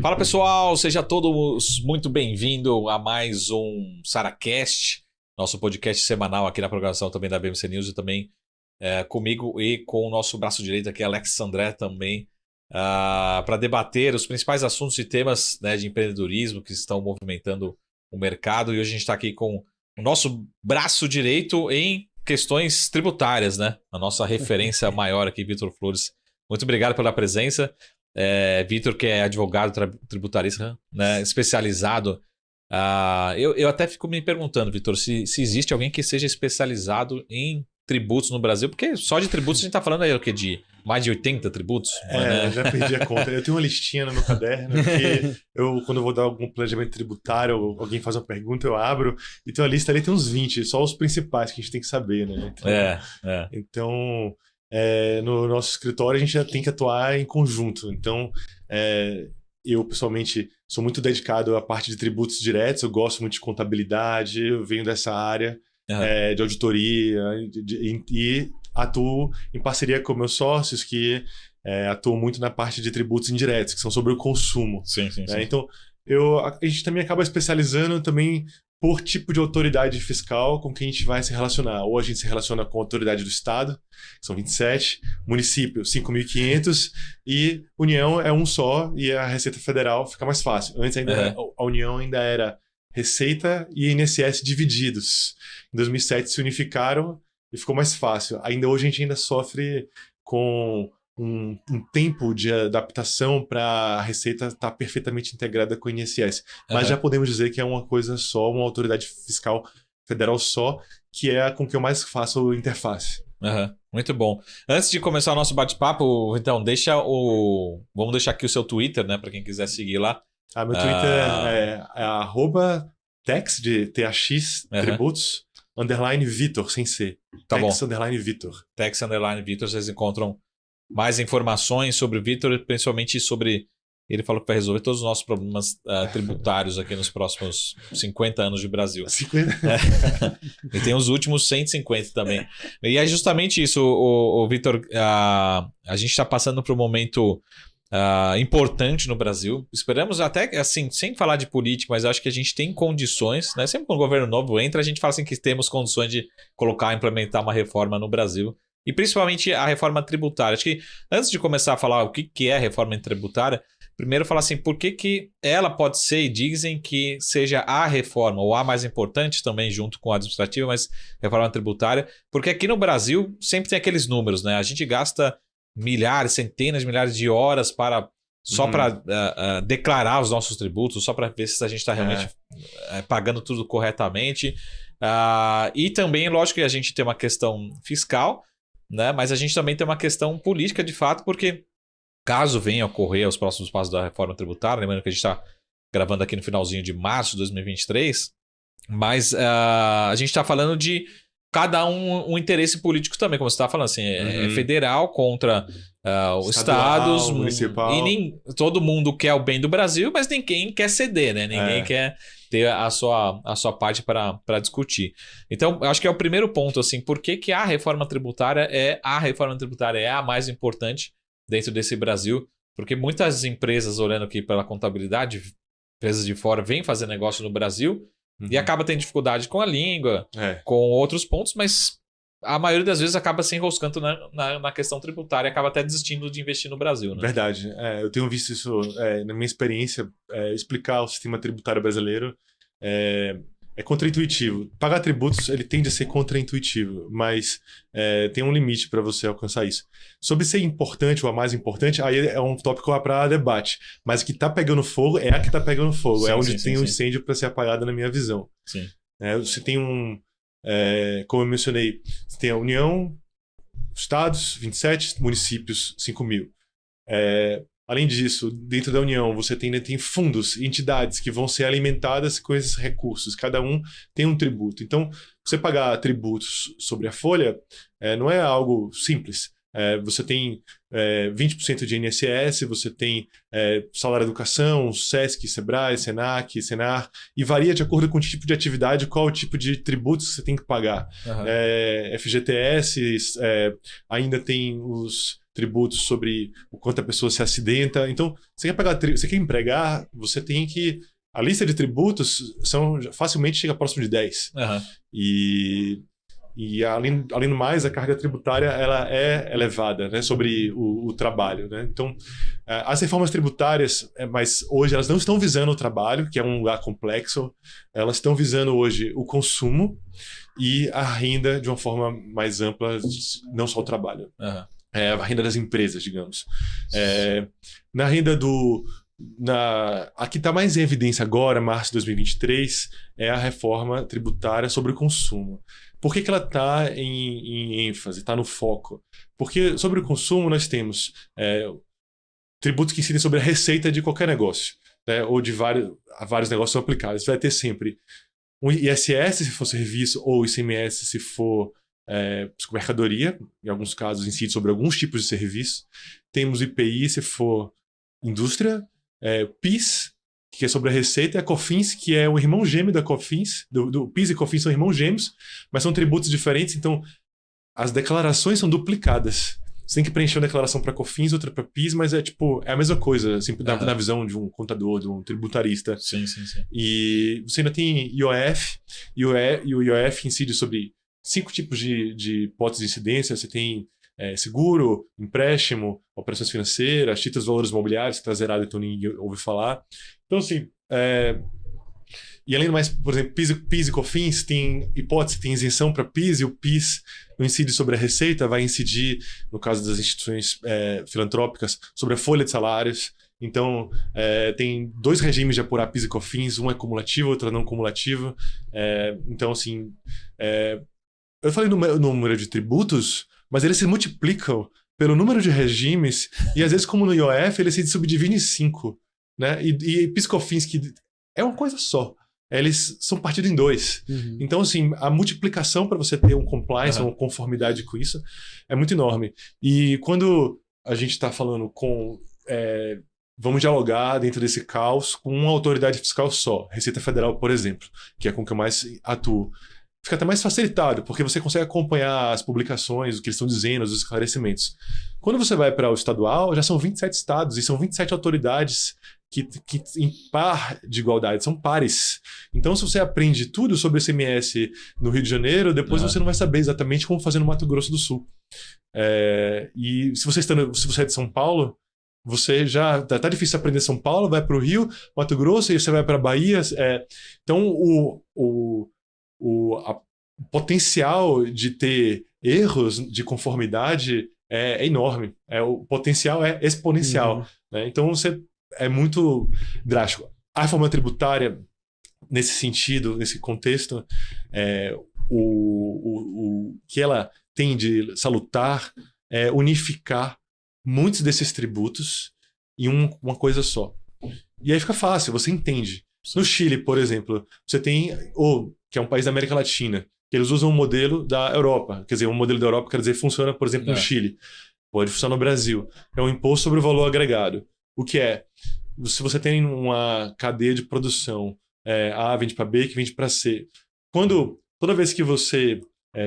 Fala pessoal, seja todos muito bem-vindos a mais um SaraCast, nosso podcast semanal aqui na programação também da BMC News e também comigo e com o nosso braço direito aqui, Alex André também, para debater os principais assuntos e temas, né, de empreendedorismo que estão movimentando o mercado. E hoje a gente está aqui com o nosso braço direito em questões tributárias, né? A nossa referência maior aqui, Vitor Flores. Muito obrigado pela presença. Vitor, que é advogado tributarista, né, especializado. Eu até fico me perguntando, Vitor, se existe alguém que seja especializado em tributos no Brasil, porque só de tributos a gente está falando aí o quê? De mais de 80 tributos? Né? Já perdi a conta. Eu tenho uma listinha no meu caderno, porque quando eu vou dar algum planejamento tributário, alguém faz uma pergunta, eu abro, e tem uma lista ali, tem uns 20, só os principais que a gente tem que saber, né? Então, no nosso escritório a gente já tem que atuar em conjunto. Então, eu pessoalmente sou muito dedicado à parte de tributos diretos, eu gosto muito de contabilidade, eu venho dessa área de auditoria e atuo em parceria com meus sócios que atuam muito na parte de tributos indiretos, que são sobre o consumo. Sim. Então, a gente também acaba especializando também por tipo de autoridade fiscal com quem a gente vai se relacionar. Ou a gente se relaciona com a autoridade do Estado, que são 27, município 5.500 e União é um só e a Receita Federal fica mais fácil. Antes ainda a União ainda era Receita e INSS divididos. Em 2007 se unificaram e ficou mais fácil. Ainda hoje a gente ainda sofre com um tempo de adaptação para a Receita estar perfeitamente integrada com o INSS. Mas já podemos dizer que é uma coisa só, uma autoridade fiscal federal só, que é com que eu mais faço interface. Muito bom. Antes de começar o nosso bate-papo, então, vamos deixar aqui o seu Twitter, né, para quem quiser seguir lá. Meu Twitter é @tex, de TAX, tributos, _Vitor, sem C. Tá Tex bom. _Vitor. Tex _Vitor, vocês encontram mais informações sobre o Vitor, principalmente sobre... Ele falou que vai resolver todos os nossos problemas tributários aqui nos próximos 50 anos de Brasil. 50? E tem os últimos 150 também. E é justamente isso, o Vitor. A gente está passando por um momento importante no Brasil. Esperamos até, assim, sem falar de política, mas acho que a gente tem condições, né? Sempre quando o governo novo entra, a gente fala assim que temos condições de implementar uma reforma no Brasil. E principalmente a reforma tributária. Acho que antes de começar a falar o que é a reforma tributária, primeiro falar assim, por que ela pode ser, e dizem que seja a reforma, ou a mais importante também, junto com a administrativa, mas reforma tributária, porque aqui no Brasil sempre tem aqueles números, né? A gente gasta milhares, centenas de milhares de horas só para declarar os nossos tributos, só para ver se a gente está realmente pagando tudo corretamente. E também, lógico que a gente tem uma questão fiscal, né? Mas a gente também tem uma questão política de fato, porque caso venha a ocorrer os próximos passos da reforma tributária, lembrando que a gente está gravando aqui no finalzinho de março de 2023, mas a gente está falando de cada um interesse político também, como você está falando, assim, é federal contra os estados, municipal. E todo mundo quer o bem do Brasil, mas ninguém quer ceder, né? Ninguém quer ter a sua parte para discutir. Então, acho que é o primeiro ponto, assim, por que a reforma tributária é a mais importante dentro desse Brasil? Porque muitas empresas, olhando aqui pela contabilidade, empresas de fora vêm fazer negócio no Brasil e acaba tendo dificuldade com a língua, com outros pontos, mas a maioria das vezes acaba se enroscando na questão tributária e acaba até desistindo de investir no Brasil, né? Verdade. Eu tenho visto isso na minha experiência, explicar o sistema tributário brasileiro é contraintuitivo. Pagar tributos, ele tende a ser contraintuitivo, mas tem um limite para você alcançar isso. Sobre ser importante ou a mais importante, aí é um tópico para debate. Mas o que está pegando fogo é a que está pegando fogo. Onde tem um incêndio para ser apagado, na minha visão. Sim. Você tem como eu mencionei, você tem a União, estados, 27, municípios, 5.000. Além disso, dentro da União, você tem fundos, entidades que vão ser alimentadas com esses recursos. Cada um tem um tributo. Então, você pagar tributos sobre a folha não é algo simples. Você tem 20% de INSS, você tem salário educação, SESC, SEBRAE, SENAC, SENAR, e varia de acordo com o tipo de atividade, qual o tipo de tributos que você tem que pagar. FGTS, ainda tem os tributos sobre o quanto a pessoa se acidenta. Então, você quer empregar, você tem que... A lista de tributos facilmente chega próximo de 10. E além do mais, a carga tributária ela é elevada, né, sobre o trabalho. Né? Então, as reformas tributárias, mas hoje elas não estão visando o trabalho, que é um lugar complexo, elas estão visando hoje o consumo e a renda de uma forma mais ampla, não só o trabalho. A renda das empresas, digamos. Na renda a que está mais em evidência agora, março de 2023, é a reforma tributária sobre o consumo. Por que ela está em ênfase, está no foco? Porque sobre o consumo nós temos tributos que incidem sobre a receita de qualquer negócio, né? Ou de vários negócios são aplicados. Você vai ter sempre um ISS se for serviço ou ICMS se for mercadoria, em alguns casos incide sobre alguns tipos de serviço. Temos IPI se for indústria, PIS, que é sobre a receita, e a COFINS, que é o irmão gêmeo da COFINS. Do PIS e COFINS são irmãos gêmeos, mas são tributos diferentes, então as declarações são duplicadas. Você tem que preencher uma declaração para COFINS, outra para PIS, mas é a mesma coisa, assim, na visão de um contador, de um tributarista. Sim. E você ainda tem IOF, e o IOF incide sobre 5 tipos de hipóteses de incidência. Você tem seguro, empréstimo, operações financeiras, títulos de valores imobiliários, que está zerado, então ninguém ouve falar. Então, assim, e além do mais, por exemplo, PIS e COFINS tem hipótese, tem isenção para PIS, e o PIS não incide sobre a receita, vai incidir, no caso das instituições filantrópicas, sobre a folha de salários. Então, tem 2 regimes de apurar PIS e COFINS, um é cumulativo, outro é não cumulativo. Então, assim, eu falei no número de tributos, mas eles se multiplicam pelo número de regimes, e às vezes, como no IOF, ele se subdivide em 5. Né? E PIS e COFINS, que é uma coisa só. Eles são partidos em 2. Então, assim, a multiplicação para você ter um compliance, uma conformidade com isso, é muito enorme. E quando a gente está falando vamos dialogar dentro desse caos com uma autoridade fiscal só, Receita Federal, por exemplo, que é com que eu mais atuo, fica até mais facilitado, porque você consegue acompanhar as publicações, o que eles estão dizendo, os esclarecimentos. Quando você vai para o estadual, já são 27 estados e são 27 autoridades que em par de igualdade, são pares. Então, se você aprende tudo sobre o ICMS no Rio de Janeiro, depois você não vai saber exatamente como fazer no Mato Grosso do Sul. E se você é de São Paulo, você já tá difícil aprender São Paulo, vai para o Rio, Mato Grosso, e você vai para a Bahia. Então, o potencial de ter erros de conformidade é enorme. O potencial é exponencial. Né? Então, é muito drástico. A reforma tributária, nesse sentido, nesse contexto, o que ela tem de salutar é unificar muitos desses tributos em uma coisa só. E aí fica fácil, você entende. No Chile, por exemplo, você tem, que é um país da América Latina, que eles usam um modelo da Europa. Quer dizer, um modelo da Europa, quer dizer, funciona, por exemplo, no Chile. Pode funcionar no Brasil. É um imposto sobre o valor agregado. O que é? Se você tem uma cadeia de produção, A vende para B, que vende para C. Toda vez que você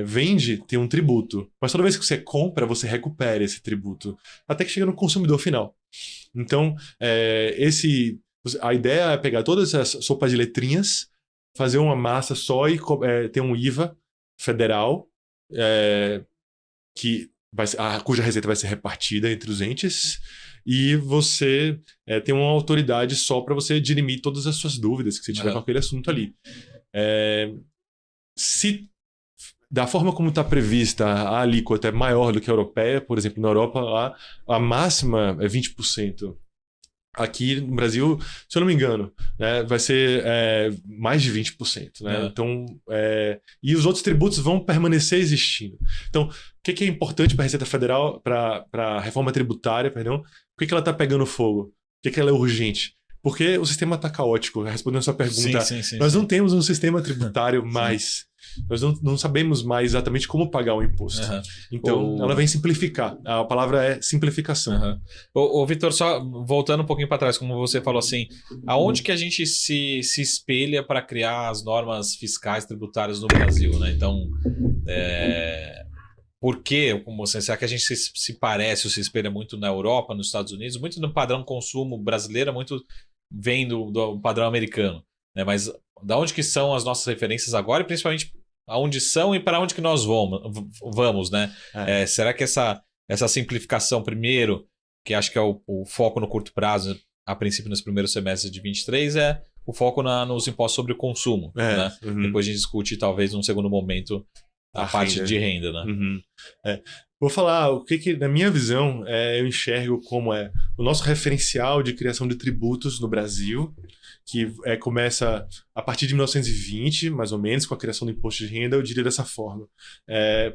vende, tem um tributo. Mas toda vez que você compra, você recupera esse tributo. Até que chega no consumidor final. Então, a ideia é pegar todas essas sopas de letrinhas, fazer uma massa só e ter um IVA federal, cuja receita vai ser repartida entre os entes, e você tem uma autoridade só para você dirimir todas as suas dúvidas que você tiver com aquele assunto ali. Se da forma como está prevista, a alíquota é maior do que a europeia, por exemplo, na Europa a máxima é 20%. Aqui no Brasil, se eu não me engano, né, vai ser mais de 20%. Né? Então, e os outros tributos vão permanecer existindo. Então, o que é importante para a Receita Federal, para a reforma tributária, perdão? Por que ela está pegando fogo? Por que ela é urgente? Porque o sistema está caótico. Respondendo a sua pergunta, nós não temos um sistema tributário mais. Nós não sabemos mais exatamente como pagar o imposto. Então, ela vem simplificar. A palavra é simplificação. Vitor, só voltando um pouquinho para trás, como você falou assim, aonde que a gente se espelha para criar as normas fiscais tributárias no Brasil? Né? Então, por quê? Como você, será que a gente se parece ou se espelha muito na Europa, nos Estados Unidos? Muito no padrão consumo brasileiro, muito vem do padrão americano, né? Mas da onde que são as nossas referências agora e principalmente aonde são e para onde que nós vamos, né? Será que essa simplificação primeiro, que acho que é o foco no curto prazo, a princípio nos primeiros semestres de 23, é o foco nos impostos sobre o consumo, né? Depois a gente discute talvez num segundo momento a parte renda. De renda, né? Vou falar o que na minha visão, eu enxergo como o nosso referencial de criação de tributos no Brasil, que começa a partir de 1920, mais ou menos, com a criação do imposto de renda, eu diria dessa forma.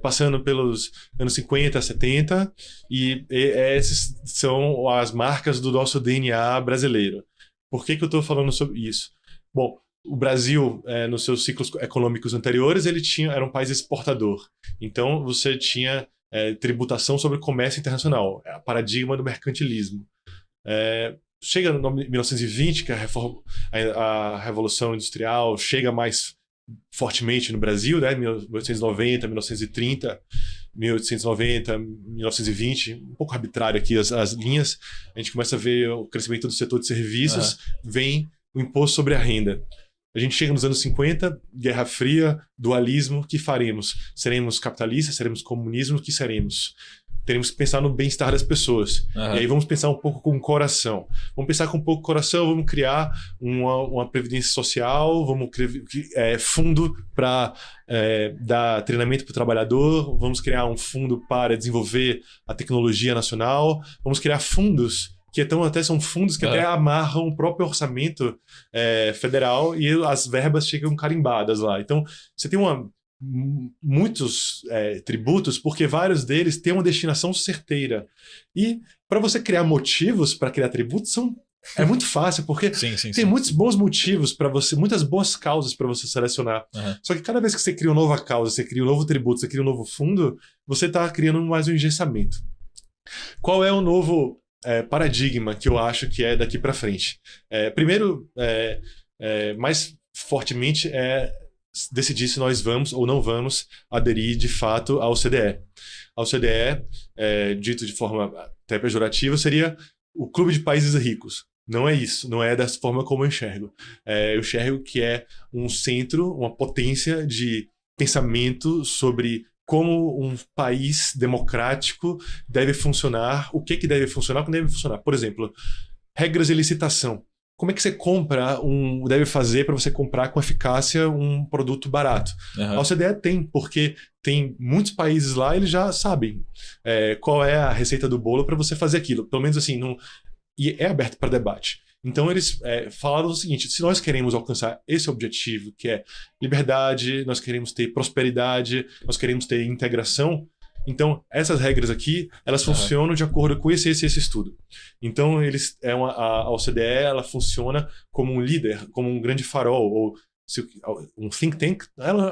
Passando pelos anos 50, 70, e essas são as marcas do nosso DNA brasileiro. Por que eu estou falando sobre isso? Bom, o Brasil, nos seus ciclos econômicos anteriores, era um país exportador. Então, você tinha tributação sobre o comércio internacional, a paradigma do mercantilismo. Chega em 1920, que a Revolução Industrial chega mais fortemente no Brasil, né? 1890, 1930, 1890, 1920, um pouco arbitrário aqui as linhas. A gente começa a ver o crescimento do setor de serviços, vem o imposto sobre a renda. A gente chega nos anos 50, Guerra Fria, dualismo, o que faremos? Seremos capitalistas? Seremos comunismo? O que seremos? Teremos que pensar no bem-estar das pessoas. E aí vamos pensar um pouco com o coração. Vamos pensar com um pouco com o coração, vamos criar uma previdência social, vamos criar fundo para dar treinamento para o trabalhador, vamos criar um fundo para desenvolver a tecnologia nacional, vamos criar fundos que até são fundos que até amarram o próprio orçamento federal e as verbas chegam carimbadas lá. Então, você tem muitos tributos, porque vários deles têm uma destinação certeira. E para você criar motivos para criar tributos, é muito fácil, porque tem muitos bons motivos para você, muitas boas causas para você selecionar. Só que cada vez que você cria uma nova causa, você cria um novo tributo, você cria um novo fundo, você está criando mais um engessamento. Qual é o novo paradigma que eu acho que é daqui para frente? Primeiro, mais fortemente, decidir se nós vamos ou não vamos aderir de fato ao CDE. A OCDE, dito de forma até pejorativa, seria o clube de países ricos. Não é isso, não é dessa forma como eu enxergo. Eu enxergo que é um centro, uma potência de pensamento sobre como um país democrático deve funcionar, o que deve funcionar, o que não deve funcionar. Por exemplo, regras de licitação. Como é que você deve fazer para você comprar com eficácia um produto barato? A OCDE tem, porque tem muitos países lá, eles já sabem qual é a receita do bolo para você fazer aquilo. Pelo menos assim, e é aberto para debate. Então eles falaram o seguinte: se nós queremos alcançar esse objetivo, que é liberdade, nós queremos ter prosperidade, nós queremos ter integração, então essas regras aqui, elas funcionam de acordo com esse estudo. Então a OCDE, ela funciona como um líder, como um grande farol, ou um think tank.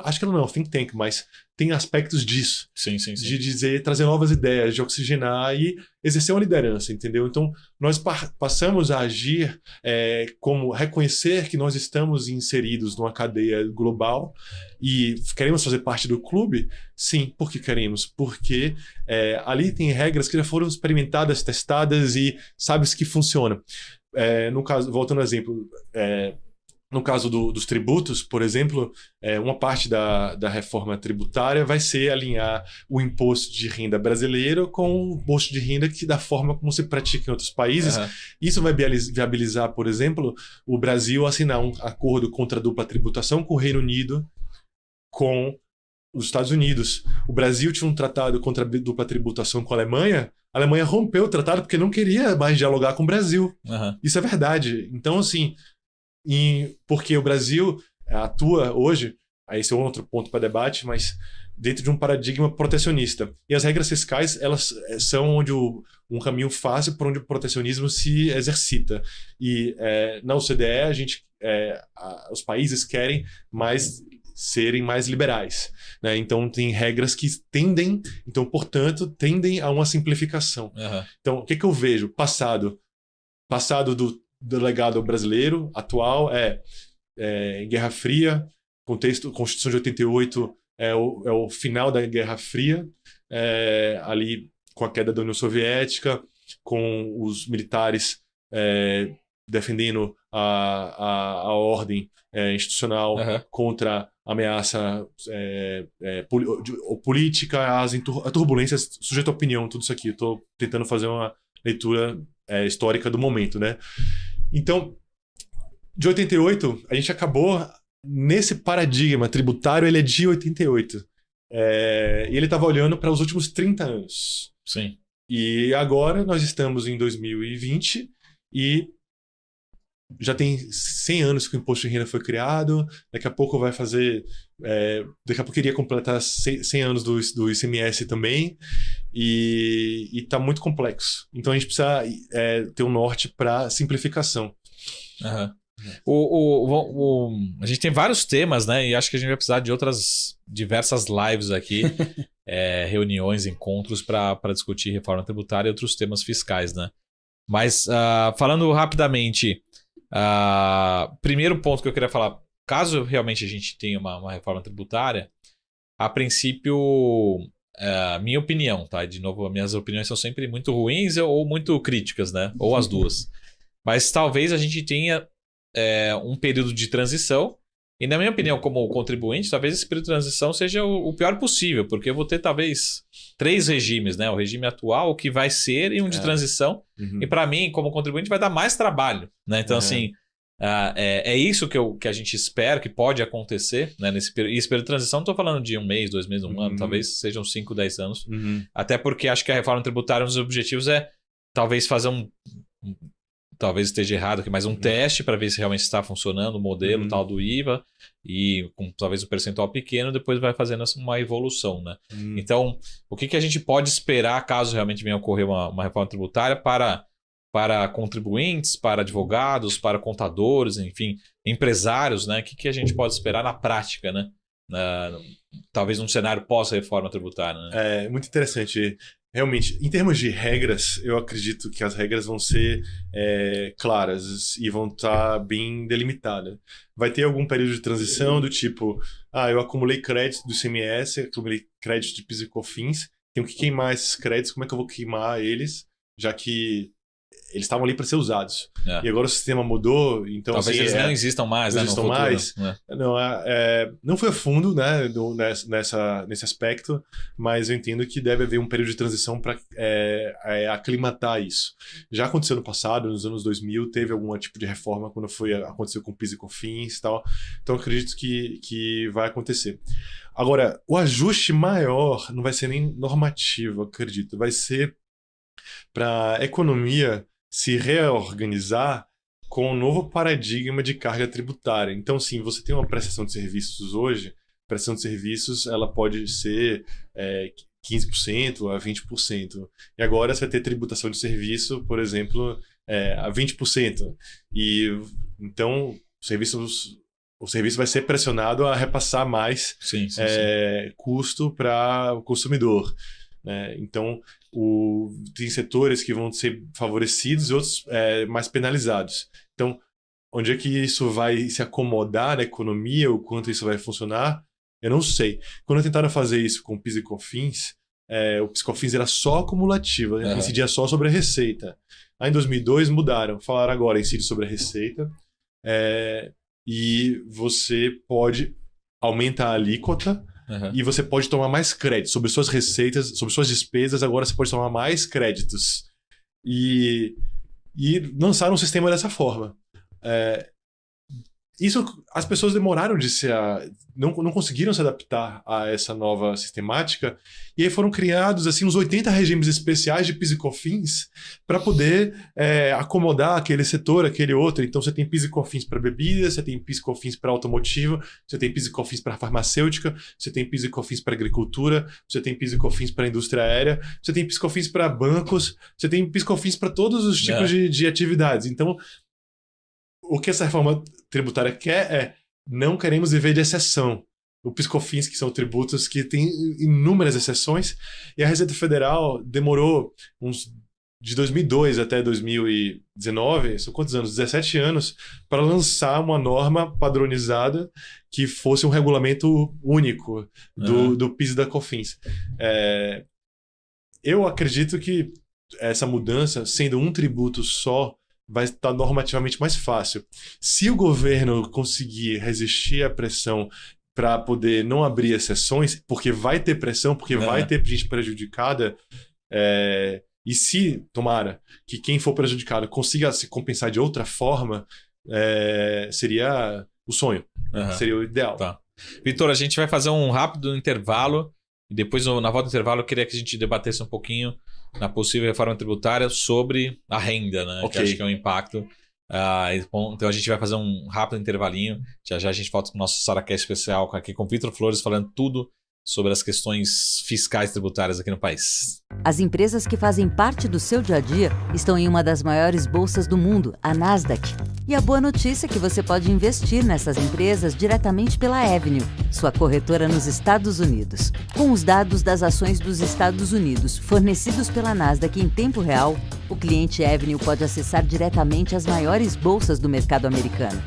Acho que ela não é um think tank, mas tem aspectos disso. Sim. De trazer novas ideias, de oxigenar e exercer uma liderança, entendeu? Então, nós passamos a agir como reconhecer que nós estamos inseridos numa cadeia global e queremos fazer parte do clube? Sim, por que queremos? Porque ali tem regras que já foram experimentadas, testadas e sabe-se que funcionam. No caso, voltando ao exemplo, no caso dos tributos, por exemplo, uma parte da reforma tributária vai ser alinhar o imposto de renda brasileiro com o imposto de renda da forma como se pratica em outros países. Isso vai viabilizar, por exemplo, o Brasil assinar um acordo contra a dupla tributação com o Reino Unido, com os Estados Unidos. O Brasil tinha um tratado contra a dupla tributação com a Alemanha rompeu o tratado porque não queria mais dialogar com o Brasil. Isso é verdade. Então, assim, porque o Brasil atua hoje, esse é outro ponto para debate, mas dentro de um paradigma protecionista. E as regras fiscais, elas são um caminho fácil por onde o protecionismo se exercita. E na OCDE, os países querem serem mais liberais, né? Então tem regras que portanto, tendem a uma simplificação. Então, o que eu vejo? Passado do legado brasileiro atual Guerra Fria, Constituição de 88 é o final da Guerra Fria, ali com a queda da União Soviética, com os militares defendendo a ordem institucional contra a ameaça política, a turbulências, sujeito à opinião, tudo isso aqui. Eu estou tentando fazer uma leitura histórica do momento, né? Então, de 88, a gente acabou nesse paradigma tributário, ele é de 88. E ele estava olhando para os últimos 30 anos. Sim. E agora nós estamos em 2020 e já tem 100 anos que o imposto de renda foi criado, daqui a pouco vai fazer... daqui a pouco iria completar 100 anos do ICMS também, e está muito complexo. Então a gente precisa ter um norte para simplificação. A gente tem vários temas, né? E acho que a gente vai precisar de outras diversas lives aqui, reuniões, encontros para discutir reforma tributária e outros temas fiscais, né? Mas falando rapidamente, primeiro ponto que eu queria falar, caso realmente a gente tenha uma reforma tributária, a princípio, minha opinião, tá? De novo, minhas opiniões são sempre muito ruins ou muito críticas, né? Ou as duas. Mas talvez a gente tenha um período de transição, e na minha opinião, como contribuinte, talvez esse período de transição seja o pior possível, porque eu vou ter talvez 3 regimes, né? O regime atual, o que vai ser, e um de transição. E para mim, como contribuinte, vai dar mais trabalho, né? Então, assim, é isso que a gente espera que pode acontecer, né? Nesse período. E esse período de transição, não estou falando de 1 mês, 2 meses, 1 ano, talvez sejam 5, 10 anos. Até porque acho que a reforma tributária, um dos objetivos é talvez fazer talvez esteja errado aqui, mas um teste para ver se realmente está funcionando o modelo tal do IVA, e com talvez um percentual pequeno, depois vai fazendo uma evolução, né? Então, o que a gente pode esperar caso realmente venha a ocorrer uma reforma tributária para contribuintes, para advogados, para contadores, enfim, empresários, né? O que a gente pode esperar na prática, né? Talvez num cenário pós-reforma tributária, né? É muito interessante. Realmente, em termos de regras, eu acredito que as regras vão ser claras e vão estar bem delimitadas. Vai ter algum período de transição do tipo, eu acumulei crédito do ICMS, acumulei crédito de PIS e COFINS, tenho que queimar esses créditos, como é que eu vou queimar eles, já que eles estavam ali para ser usados. E agora o sistema mudou, então... Talvez assim, eles não existam mais, não né? existam mais. Não foi a fundo, né, nesse aspecto, mas eu entendo que deve haver um período de transição para aclimatar isso. Já aconteceu no passado, nos anos 2000, teve algum tipo de reforma quando aconteceu com PIS e COFINS e tal. Então eu acredito que vai acontecer. Agora, o ajuste maior não vai ser nem normativo, eu acredito. Vai ser para a economia se reorganizar com um novo paradigma de carga tributária. Então, sim, você tem uma prestação de serviços hoje, a prestação de serviços ela pode ser 15% a 20%. E agora você vai ter tributação de serviço, por exemplo, a 20%. E então o serviço vai ser pressionado a repassar mais custo para o consumidor. Então, tem setores que vão ser favorecidos e outros mais penalizados. Então, onde é que isso vai se acomodar na economia, o quanto isso vai funcionar, eu não sei. Quando tentaram fazer isso com o PIS e COFINS, o PIS e COFINS era só acumulativo, incidia só sobre a receita. Aí em 2002 mudaram, falaram agora incide sobre a receita, e você pode aumentar a alíquota, e você pode tomar mais crédito sobre suas receitas, sobre suas despesas. Agora você pode tomar mais créditos. E lançaram um sistema dessa forma. Isso, as pessoas demoraram não conseguiram se adaptar a essa nova sistemática, e aí foram criados assim, uns 80 regimes especiais de PIS e COFINS para poder acomodar aquele setor, aquele outro. Então você tem PIS e COFINS para bebidas, você tem PIS e COFINS para automotivo, você tem PIS e COFINS para farmacêutica, você tem PIS e COFINS para agricultura, você tem PIS e COFINS para indústria aérea, você tem PIS e COFINS para bancos, você tem PIS e COFINS para todos os tipos de atividades. Então, o que essa reforma tributária quer não queremos viver de exceção. O PIS e COFINS, que são tributos que têm inúmeras exceções, e a Receita Federal demorou de 2002 até 2019, são quantos anos? 17 anos, para lançar uma norma padronizada que fosse um regulamento único do PIS e da COFINS. eu acredito que essa mudança, sendo um tributo só, vai estar normativamente mais fácil. Se o governo conseguir resistir à pressão para poder não abrir exceções, porque vai ter pressão, porque vai ter gente prejudicada, e se, tomara, que quem for prejudicado consiga se compensar de outra forma, seria o sonho, seria o ideal. Tá. Vitor, a gente vai fazer um rápido intervalo e depois, na volta do intervalo, eu queria que a gente debatesse um pouquinho na possível reforma tributária sobre a renda, né? Okay. Que acho que é um impacto. Então a gente vai fazer um rápido intervalinho. Já já a gente volta com o nosso SaraCast especial aqui com o Vitor Flores, falando tudo sobre as questões fiscais tributárias aqui no país. As empresas que fazem parte do seu dia a dia estão em uma das maiores bolsas do mundo, a Nasdaq. E a boa notícia é que você pode investir nessas empresas diretamente pela Avenue, sua corretora nos Estados Unidos. Com os dados das ações dos Estados Unidos fornecidos pela Nasdaq em tempo real, o cliente Avenue pode acessar diretamente as maiores bolsas do mercado americano.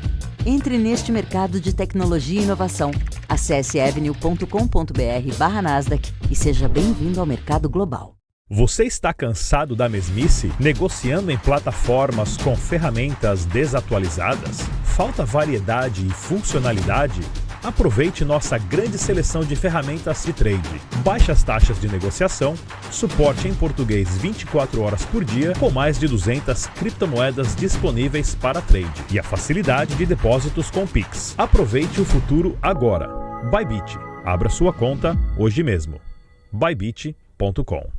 Entre neste mercado de tecnologia e inovação. Acesse avenue.com.br/Nasdaq e seja bem-vindo ao mercado global. Você está cansado da mesmice? Negociando em plataformas com ferramentas desatualizadas? Falta variedade e funcionalidade? Aproveite nossa grande seleção de ferramentas de trade. Baixas taxas de negociação, suporte em português 24 horas por dia, com mais de 200 criptomoedas disponíveis para trade e a facilidade de depósitos com Pix. Aproveite o futuro agora. Bybit. Abra sua conta hoje mesmo. Bybit.com.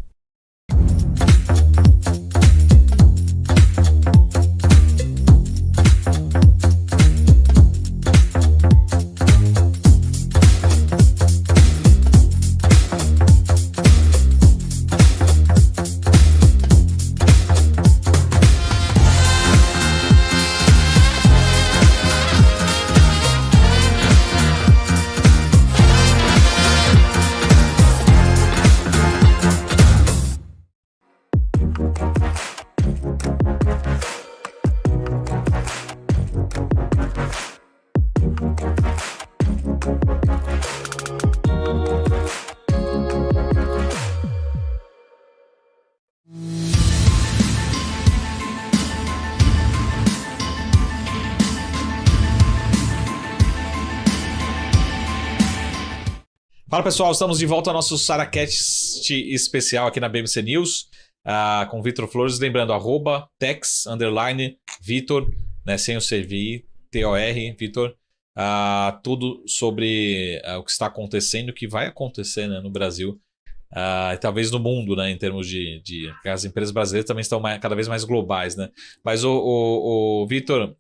Fala pessoal, estamos de volta ao nosso SaraCast especial aqui na BMC News, com o Vitor Flores, lembrando, @tex_Vitor, né, sem o CVI, TOR, Vitor, tudo sobre o que está acontecendo, o que vai acontecer, né, no Brasil, e talvez no mundo, né, em termos de as empresas brasileiras também estão cada vez mais globais, né? Mas o Vitor,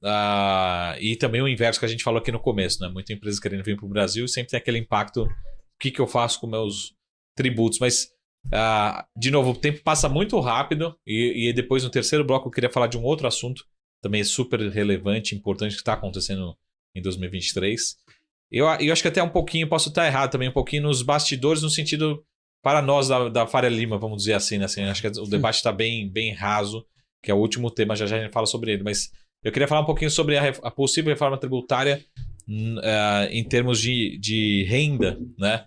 e também o inverso que a gente falou aqui no começo, né? Muita empresa querendo vir para o Brasil e sempre tem aquele impacto. O que eu faço com meus tributos? Mas, de novo, o tempo passa muito rápido e depois no terceiro bloco eu queria falar de um outro assunto, também é super relevante, importante, que está acontecendo em 2023. Eu acho que até um pouquinho, posso estar errado também, um pouquinho nos bastidores, no sentido, para nós da Faria Lima, vamos dizer assim, né? Assim, acho que o debate está bem raso, que é o último tema, já a gente fala sobre ele, mas eu queria falar um pouquinho sobre a possível reforma tributária em termos de renda, né?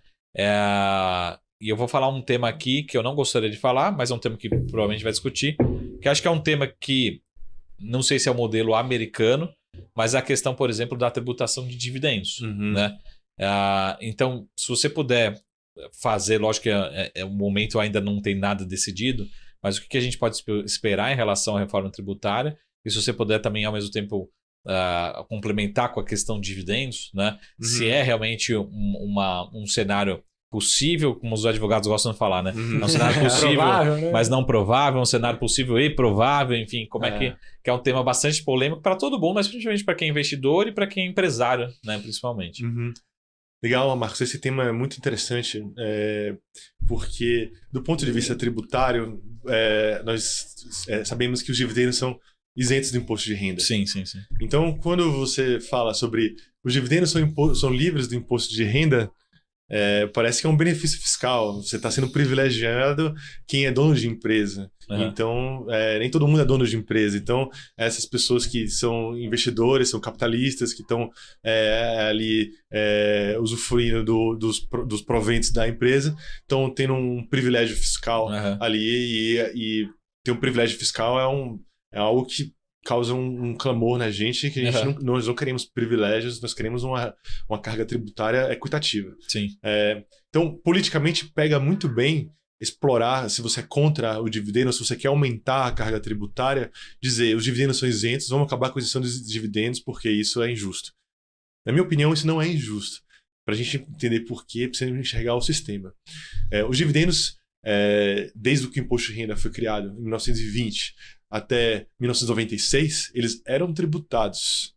E eu vou falar um tema aqui que eu não gostaria de falar, mas é um tema que provavelmente vai discutir, que acho que é um tema que não sei se é o modelo americano, mas a questão, por exemplo, da tributação de dividendos, né? Então, se você puder fazer, lógico que o momento ainda não tem nada decidido, mas o que a gente pode esperar em relação à reforma tributária, e se você puder também, ao mesmo tempo, complementar com a questão de dividendos, né? Se é realmente um cenário possível, como os advogados gostam de falar, né? É um cenário possível, provável, né? Mas não provável, um cenário possível e provável, enfim, como que é um tema bastante polêmico para todo mundo, mas principalmente para quem é investidor e para quem é empresário, né? Principalmente. Legal, Marcos, esse tema é muito interessante, porque do ponto de vista tributário, nós sabemos que os dividendos são isentos do imposto de renda. Sim. Então, quando você fala sobre os dividendos são livres do imposto de renda, parece que é um benefício fiscal. Você está sendo privilegiado quem é dono de empresa. Então, nem todo mundo é dono de empresa. Então, essas pessoas que são investidores, são capitalistas, que estão ali usufruindo dos proventos da empresa, estão tendo um privilégio fiscal ali. E ter um privilégio fiscal é algo que causa um clamor na gente, que a gente nós não queremos privilégios, nós queremos uma carga tributária equitativa. Sim. Então, politicamente, pega muito bem explorar, se você é contra o dividendo, se você quer aumentar a carga tributária, dizer os dividendos são isentos, vamos acabar com a isenção dos dividendos porque isso é injusto. Na minha opinião, isso não é injusto. Para a gente entender por quê, precisa enxergar o sistema. Os dividendos, desde que o imposto de renda foi criado em 1920 até 1996, eles eram tributados.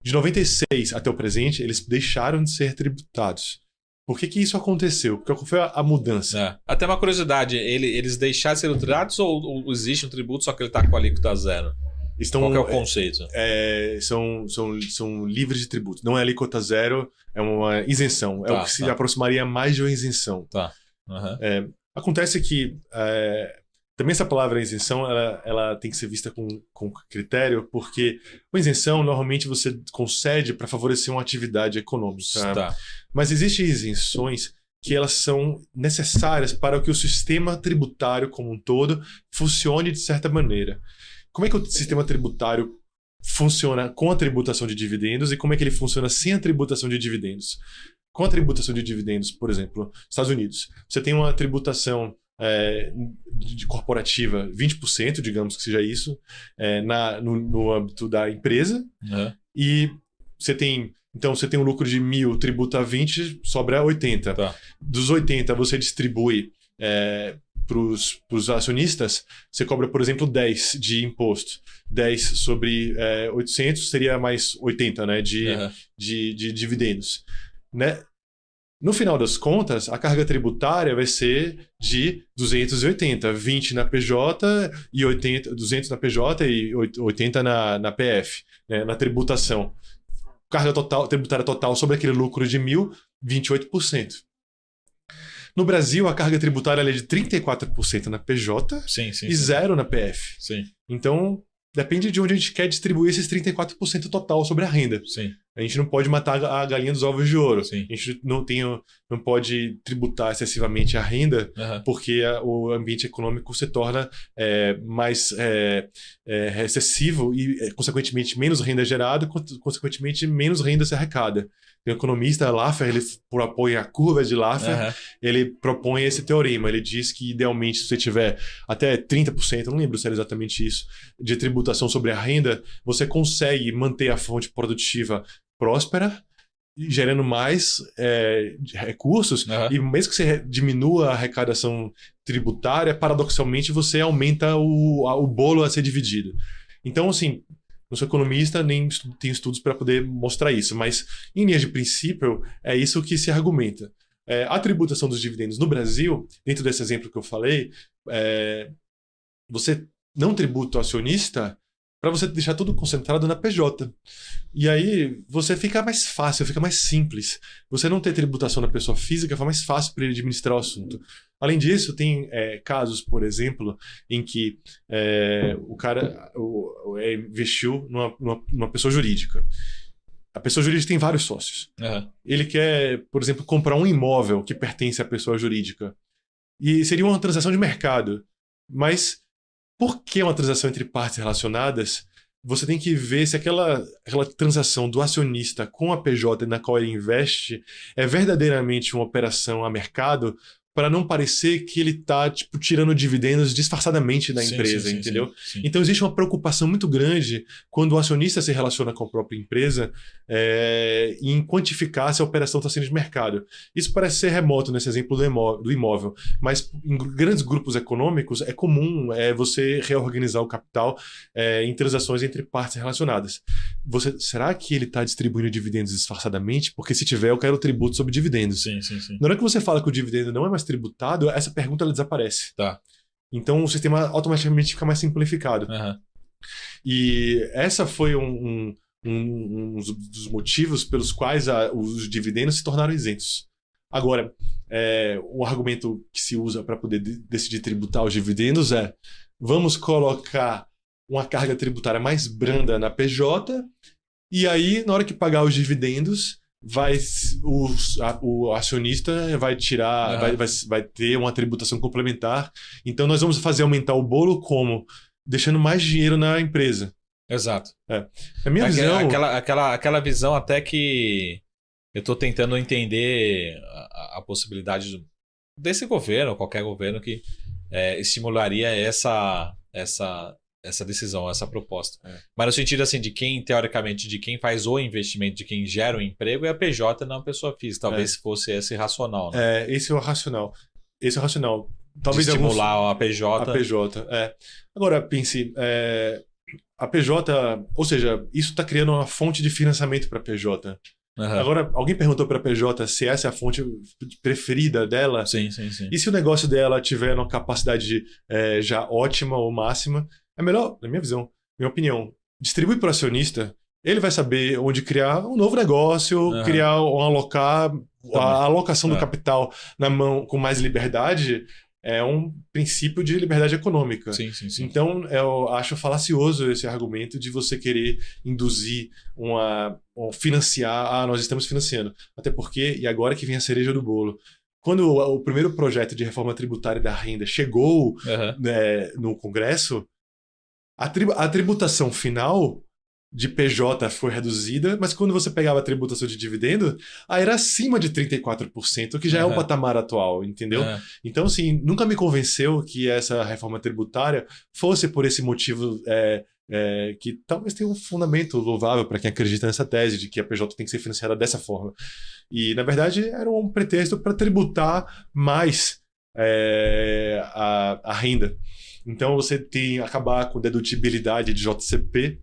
De 96 até o presente, eles deixaram de ser tributados. Por que isso aconteceu? Qual foi a mudança? Até uma curiosidade, eles deixaram de ser tributados ou existe um tributo, só que ele está com a alíquota zero? Qual que é o conceito? São livres de tributo. Não é alíquota zero, é uma isenção. É o que se aproximaria mais de uma isenção. Acontece que também essa palavra isenção ela tem que ser vista com critério, porque a isenção normalmente você concede para favorecer uma atividade econômica. Mas existem isenções que elas são necessárias para que o sistema tributário como um todo funcione de certa maneira. Como é que o sistema tributário funciona com a tributação de dividendos e como é que ele funciona sem a tributação de dividendos? Com a tributação de dividendos, por exemplo, nos Estados Unidos, você tem uma tributação de corporativa 20%, digamos que seja isso, no âmbito da empresa. E você tem um lucro de 1.000, tributa 20, sobra 80. Dos 80 você distribui para os acionistas, você cobra, por exemplo, 10 de imposto. 10 sobre 800 seria mais 80, né, de dividendos. Né? No final das contas, a carga tributária vai ser de 280, 20 na PJ e 80, 200 na PJ e 80 na PF, né, na tributação. Carga tributária total sobre aquele lucro de 1.000, 28%. No Brasil, a carga tributária é de 34% na PJ e 0% na PF. Então, depende de onde a gente quer distribuir esses 34% total sobre a renda. A gente não pode matar a galinha dos ovos de ouro. A gente não pode tributar excessivamente a renda, porque o ambiente econômico se torna mais recessivo e, consequentemente, menos renda gerada, consequentemente, menos renda se arrecada. Tem um economista, Laffer, ele propõe a curva de Laffer, ele propõe esse teorema. Ele diz que, idealmente, se você tiver até 30%, não lembro se era exatamente isso, de tributação sobre a renda, você consegue manter a fonte produtiva próspera, gerando mais recursos, e mesmo que você diminua a arrecadação tributária, paradoxalmente você aumenta o bolo a ser dividido. Então, assim, não sou economista, nem tenho estudos para poder mostrar isso, mas em linhas de princípio é isso que se argumenta. A tributação dos dividendos no Brasil, dentro desse exemplo que eu falei, você não tributa o acionista para você deixar tudo concentrado na PJ. E aí você fica mais fácil, fica mais simples. Você não ter tributação na pessoa física fica mais fácil para ele administrar o assunto. Além disso, tem casos, por exemplo, em que o cara investiu numa pessoa jurídica. A pessoa jurídica tem vários sócios. Ele quer, por exemplo, comprar um imóvel que pertence à pessoa jurídica. E seria uma transação de mercado. Mas por que uma transação entre partes relacionadas? Você tem que ver se aquela transação do acionista com a PJ na qual ele investe é verdadeiramente uma operação a mercado, para não parecer que ele está tirando dividendos disfarçadamente da empresa, entendeu? Então existe uma preocupação muito grande quando o acionista se relaciona com a própria empresa em quantificar se a operação está sendo de mercado. Isso parece ser remoto nesse exemplo do imóvel, mas em grandes grupos econômicos é comum você reorganizar o capital em transações entre partes relacionadas. Será que ele está distribuindo dividendos disfarçadamente? Porque se tiver, eu quero tributo sobre dividendos. Na hora que você fala que o dividendo não é mais tributado, essa pergunta ela desaparece. Então o sistema automaticamente fica mais simplificado. E essa foi um dos motivos pelos quais os dividendos se tornaram isentos. Agora, o argumento que se usa para poder decidir tributar os dividendos é: vamos colocar uma carga tributária mais branda na PJ, e aí, na hora que pagar os dividendos, o acionista vai tirar, vai ter uma tributação complementar. Então, nós vamos fazer aumentar o bolo como? Deixando mais dinheiro na empresa. Exato. Na minha visão... Aquela visão até que eu estou tentando entender a possibilidade desse governo, qualquer governo, que estimularia essa decisão, essa proposta. Mas no sentido assim, de quem, teoricamente, de quem faz o investimento, de quem gera o emprego, é a PJ, não a pessoa física. Talvez fosse esse racional. Né? Esse é o racional. Talvez de estimular a PJ. A PJ, Agora, pense, a PJ, ou seja, isso está criando uma fonte de financiamento para a PJ. Agora, alguém perguntou para a PJ se essa é a fonte preferida dela? Sim. E se o negócio dela tiver uma capacidade já ótima ou máxima, é melhor, na minha visão, minha opinião, distribui para o acionista, ele vai saber onde criar um novo negócio, criar ou alocar, a alocação do capital na mão com mais liberdade é um princípio de liberdade econômica. Sim. Então, eu acho falacioso esse argumento de você querer induzir financiar, nós estamos financiando. Até porque, e agora que vem a cereja do bolo, quando o primeiro projeto de reforma tributária da renda chegou no Congresso, a tributação final de PJ foi reduzida, mas quando você pegava a tributação de dividendo, aí era acima de 34%, que já é o patamar atual, entendeu? Então, assim, nunca me convenceu que essa reforma tributária fosse por esse motivo que talvez tenha um fundamento louvável para quem acredita nessa tese de que a PJ tem que ser financiada dessa forma. E, na verdade, era um pretexto para tributar mais a renda. Então, você tem acabar com dedutibilidade de JCP.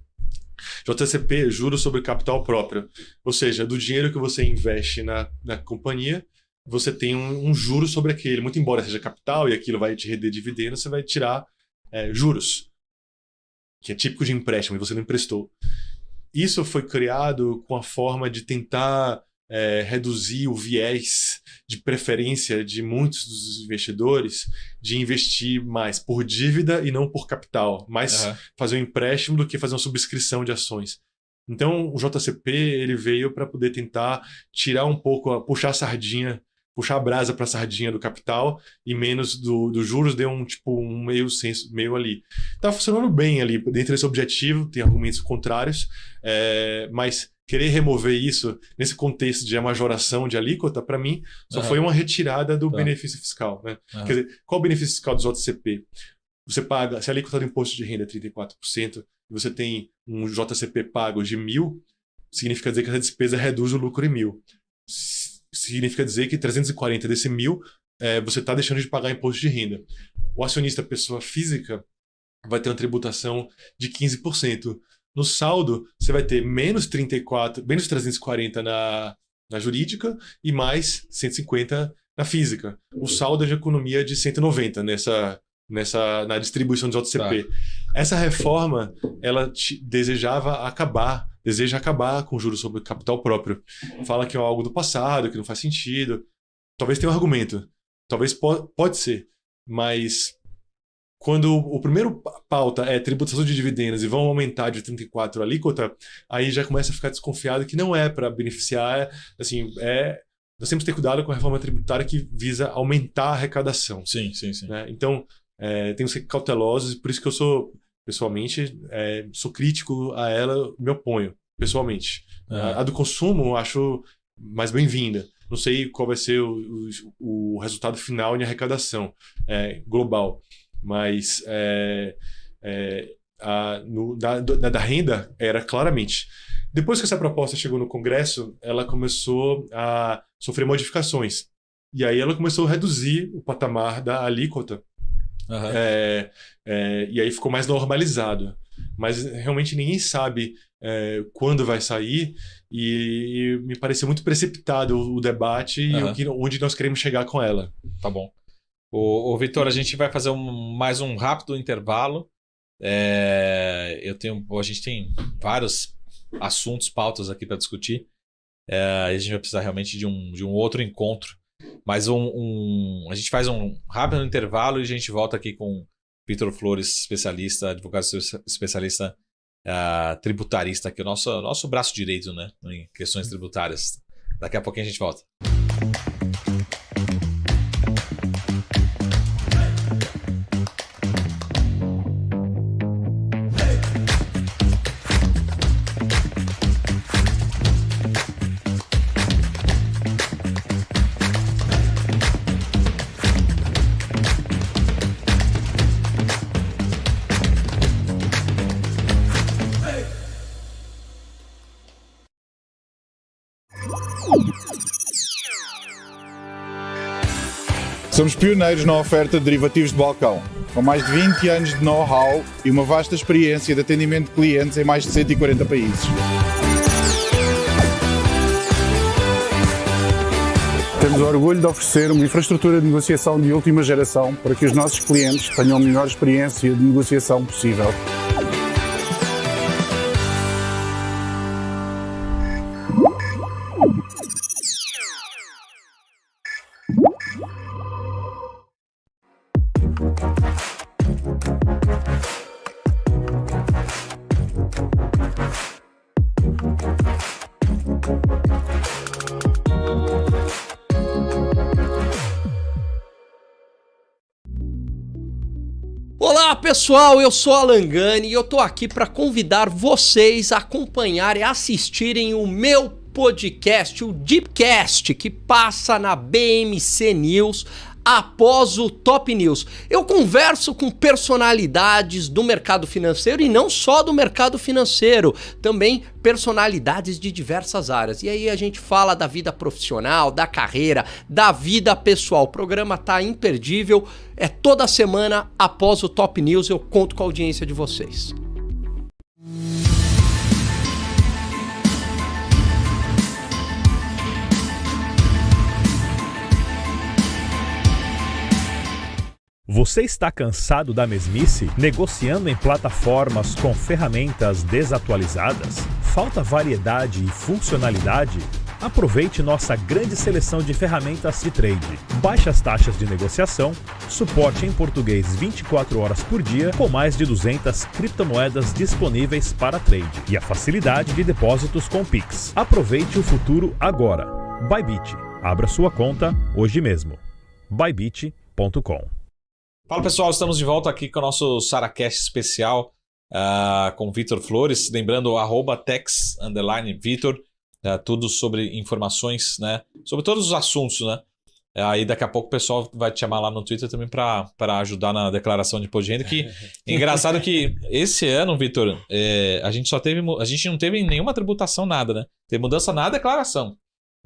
JCP, juros sobre capital próprio. Ou seja, do dinheiro que você investe na companhia, você tem um juro sobre aquele. Muito embora seja capital e aquilo vai te render dividendo, você vai tirar juros, que é típico de empréstimo e você não emprestou. Isso foi criado com a forma de tentar reduzir o viés de preferência de muitos dos investidores de investir mais por dívida e não por capital, mais fazer um empréstimo do que fazer uma subscrição de ações. Então, o JCP ele veio para poder tentar tirar um pouco, puxar a brasa para a sardinha do capital e menos dos juros, deu um meio ali. Tá funcionando bem ali, dentro desse objetivo, tem argumentos contrários, mas querer remover isso nesse contexto de majoração de alíquota, para mim, só foi uma retirada do benefício fiscal. Né? Quer dizer, qual o benefício fiscal do JCP? Você paga, se a alíquota do imposto de renda é 34%, e você tem um JCP pago de 1.000, significa dizer que essa despesa reduz o lucro em 1.000. Significa dizer que 340 desse 1.000, você está deixando de pagar imposto de renda. O acionista pessoa física vai ter uma tributação de 15%. No saldo, você vai ter menos 340 na jurídica e mais 150 na física. O saldo é de economia de 190 na distribuição do JCP. Essa reforma, ela deseja acabar com juros sobre capital próprio. Fala que é algo do passado, que não faz sentido. Talvez tenha um argumento. Talvez pode ser. Mas quando o primeiro pauta é tributação de dividendos e vão aumentar de 34 a alíquota, aí já começa a ficar desconfiado que não é para beneficiar, assim, nós temos que ter cuidado com a reforma tributária que visa aumentar a arrecadação. Sim. Né? Então, temos que ser cautelosos, e por isso que eu sou, pessoalmente, sou crítico a ela, me oponho, pessoalmente. A do consumo eu acho mais bem-vinda. Não sei qual vai ser o resultado final em arrecadação global. Mas da renda era claramente. Depois que essa proposta chegou no Congresso, ela começou a sofrer modificações. E aí ela começou a reduzir o patamar da alíquota. E aí ficou mais normalizado. Mas realmente ninguém sabe quando vai sair. E me pareceu muito precipitado o debate e onde nós queremos chegar com ela. Tá bom. Vitor, a gente vai fazer mais um rápido intervalo. A gente tem vários assuntos, pautas aqui para discutir. A gente vai precisar realmente de um outro encontro Mas a gente faz um rápido intervalo e a gente volta aqui com Vitor Flores, especialista, advogado especialista tributarista, aqui, o nosso braço direito, né, em questões tributárias. Daqui a pouquinho a gente volta. Somos pioneiros na oferta de derivativos de balcão, com mais de 20 anos de know-how e uma vasta experiência de atendimento de clientes em mais de 140 países. Temos o orgulho de oferecer uma infraestrutura de negociação de última geração para que os nossos clientes tenham a melhor experiência de negociação possível. Olá pessoal, eu sou Alan Gani e eu tô aqui para convidar vocês a acompanharem e assistirem o meu podcast, o Deepcast, que passa na BMC News após o Top News. Eu converso com personalidades do mercado financeiro e não só do mercado financeiro, também personalidades de diversas áreas. E aí a gente fala da vida profissional, da carreira, da vida pessoal. O programa tá imperdível, é toda semana após o Top News, eu conto com a audiência de vocês. Você está cansado da mesmice? Negociando em plataformas com ferramentas desatualizadas? Falta variedade e funcionalidade? Aproveite nossa grande seleção de ferramentas de trade. Baixas taxas de negociação, suporte em português 24 horas por dia, com mais de 200 criptomoedas disponíveis para trade. E a facilidade de depósitos com Pix. Aproveite o futuro agora. Bybit. Abra sua conta hoje mesmo. Bybit.com. Fala pessoal, estamos de volta aqui com o nosso SaraCast especial com o Vitor Flores. Lembrando, @tex_Vitor, tudo sobre informações, né? Sobre todos os assuntos, né? Aí daqui a pouco o pessoal vai te chamar lá no Twitter também para ajudar na declaração de imposto de renda. Que é engraçado que esse ano, Vitor, a gente não teve nenhuma tributação, nada, né? Teve mudança na declaração.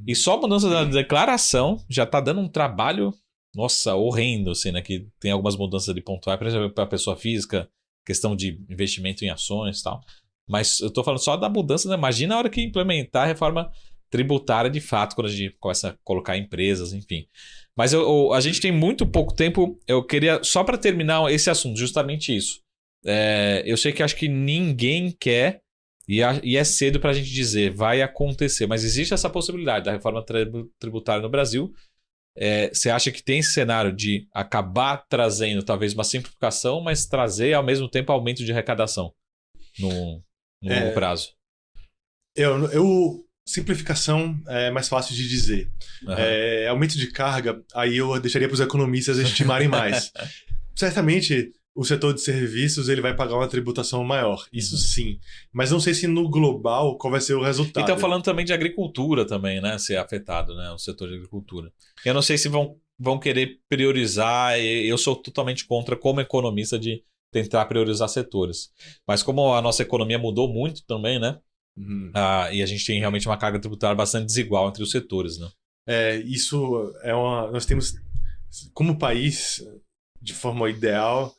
E só a mudança da declaração já tá dando um trabalho, nossa, horrendo, assim, né? Que tem algumas mudanças de pontuar, por exemplo, para a pessoa física, questão de investimento em ações e tal. Mas eu tô falando só da mudança, né? Imagina a hora que implementar a reforma tributária de fato, quando a gente começa a colocar empresas, enfim. Mas a gente tem muito pouco tempo. Eu queria, só para terminar esse assunto, justamente isso. Eu sei que acho que ninguém quer, e é cedo para a gente dizer, vai acontecer, mas existe essa possibilidade da reforma tributária no Brasil. Você acha que tem esse cenário de acabar trazendo talvez uma simplificação, mas trazer ao mesmo tempo aumento de arrecadação no longo prazo? Simplificação é mais fácil de dizer. Uhum. Aumento de carga, aí eu deixaria para os economistas estimarem mais. Certamente, o setor de serviços ele vai pagar uma tributação maior, isso sim. Mas não sei se no global qual vai ser o resultado. E estão falando também de agricultura também, né? Ser afetado, né? O setor de agricultura. Eu não sei se vão querer priorizar. Eu sou totalmente contra, como economista, de tentar priorizar setores. Mas como a nossa economia mudou muito também, né? Uhum. E a gente tem realmente uma carga tributária bastante desigual entre os setores, né? Isso nós temos, como país, de forma ideal,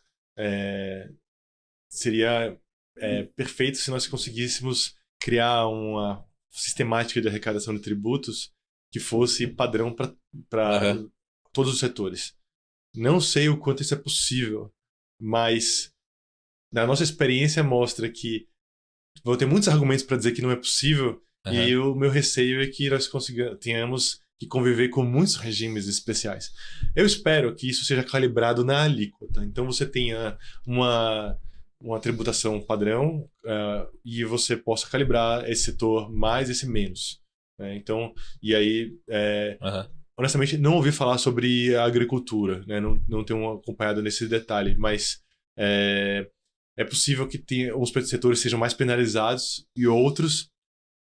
seria perfeito se nós conseguíssemos criar uma sistemática de arrecadação de tributos que fosse padrão para todos os setores. Não sei o quanto isso é possível, mas na nossa experiência mostra que vou ter muitos argumentos para dizer que não é possível, e o meu receio é que nós tenhamos que conviver com muitos regimes especiais. Eu espero que isso seja calibrado na alíquota. Então você tenha uma tributação padrão e você possa calibrar esse setor mais, esse menos. Né? Então, e aí, honestamente, não ouvi falar sobre a agricultura, né? Não tenho acompanhado nesse detalhe, mas é possível que alguns setores sejam mais penalizados e outros,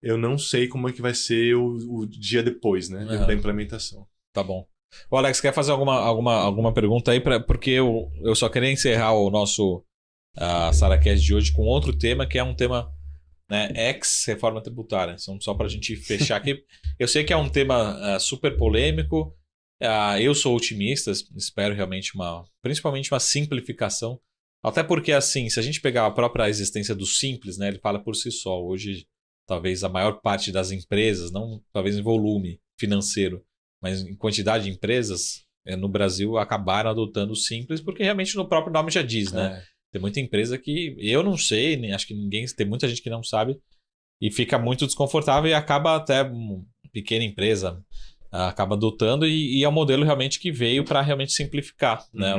eu não sei como é que vai ser o dia depois, né, da implementação. Tá bom. O Alex, quer fazer alguma pergunta aí? Porque eu só queria encerrar o nosso SaraCast de hoje com outro tema, que é um tema, né, ex-reforma tributária. Só para a gente fechar aqui. Eu sei que é um tema super polêmico. Eu sou otimista, espero realmente principalmente uma simplificação. Até porque, assim, se a gente pegar a própria existência do Simples, né, ele fala por si só. Hoje, talvez a maior parte das empresas, não talvez em volume financeiro, mas em quantidade de empresas no Brasil acabaram adotando o Simples, porque realmente no próprio nome já diz, né? Tem muita empresa que eu não sei, nem acho que tem muita gente que não sabe e fica muito desconfortável e acaba até uma pequena empresa acaba adotando e é um modelo realmente que veio para realmente simplificar, né?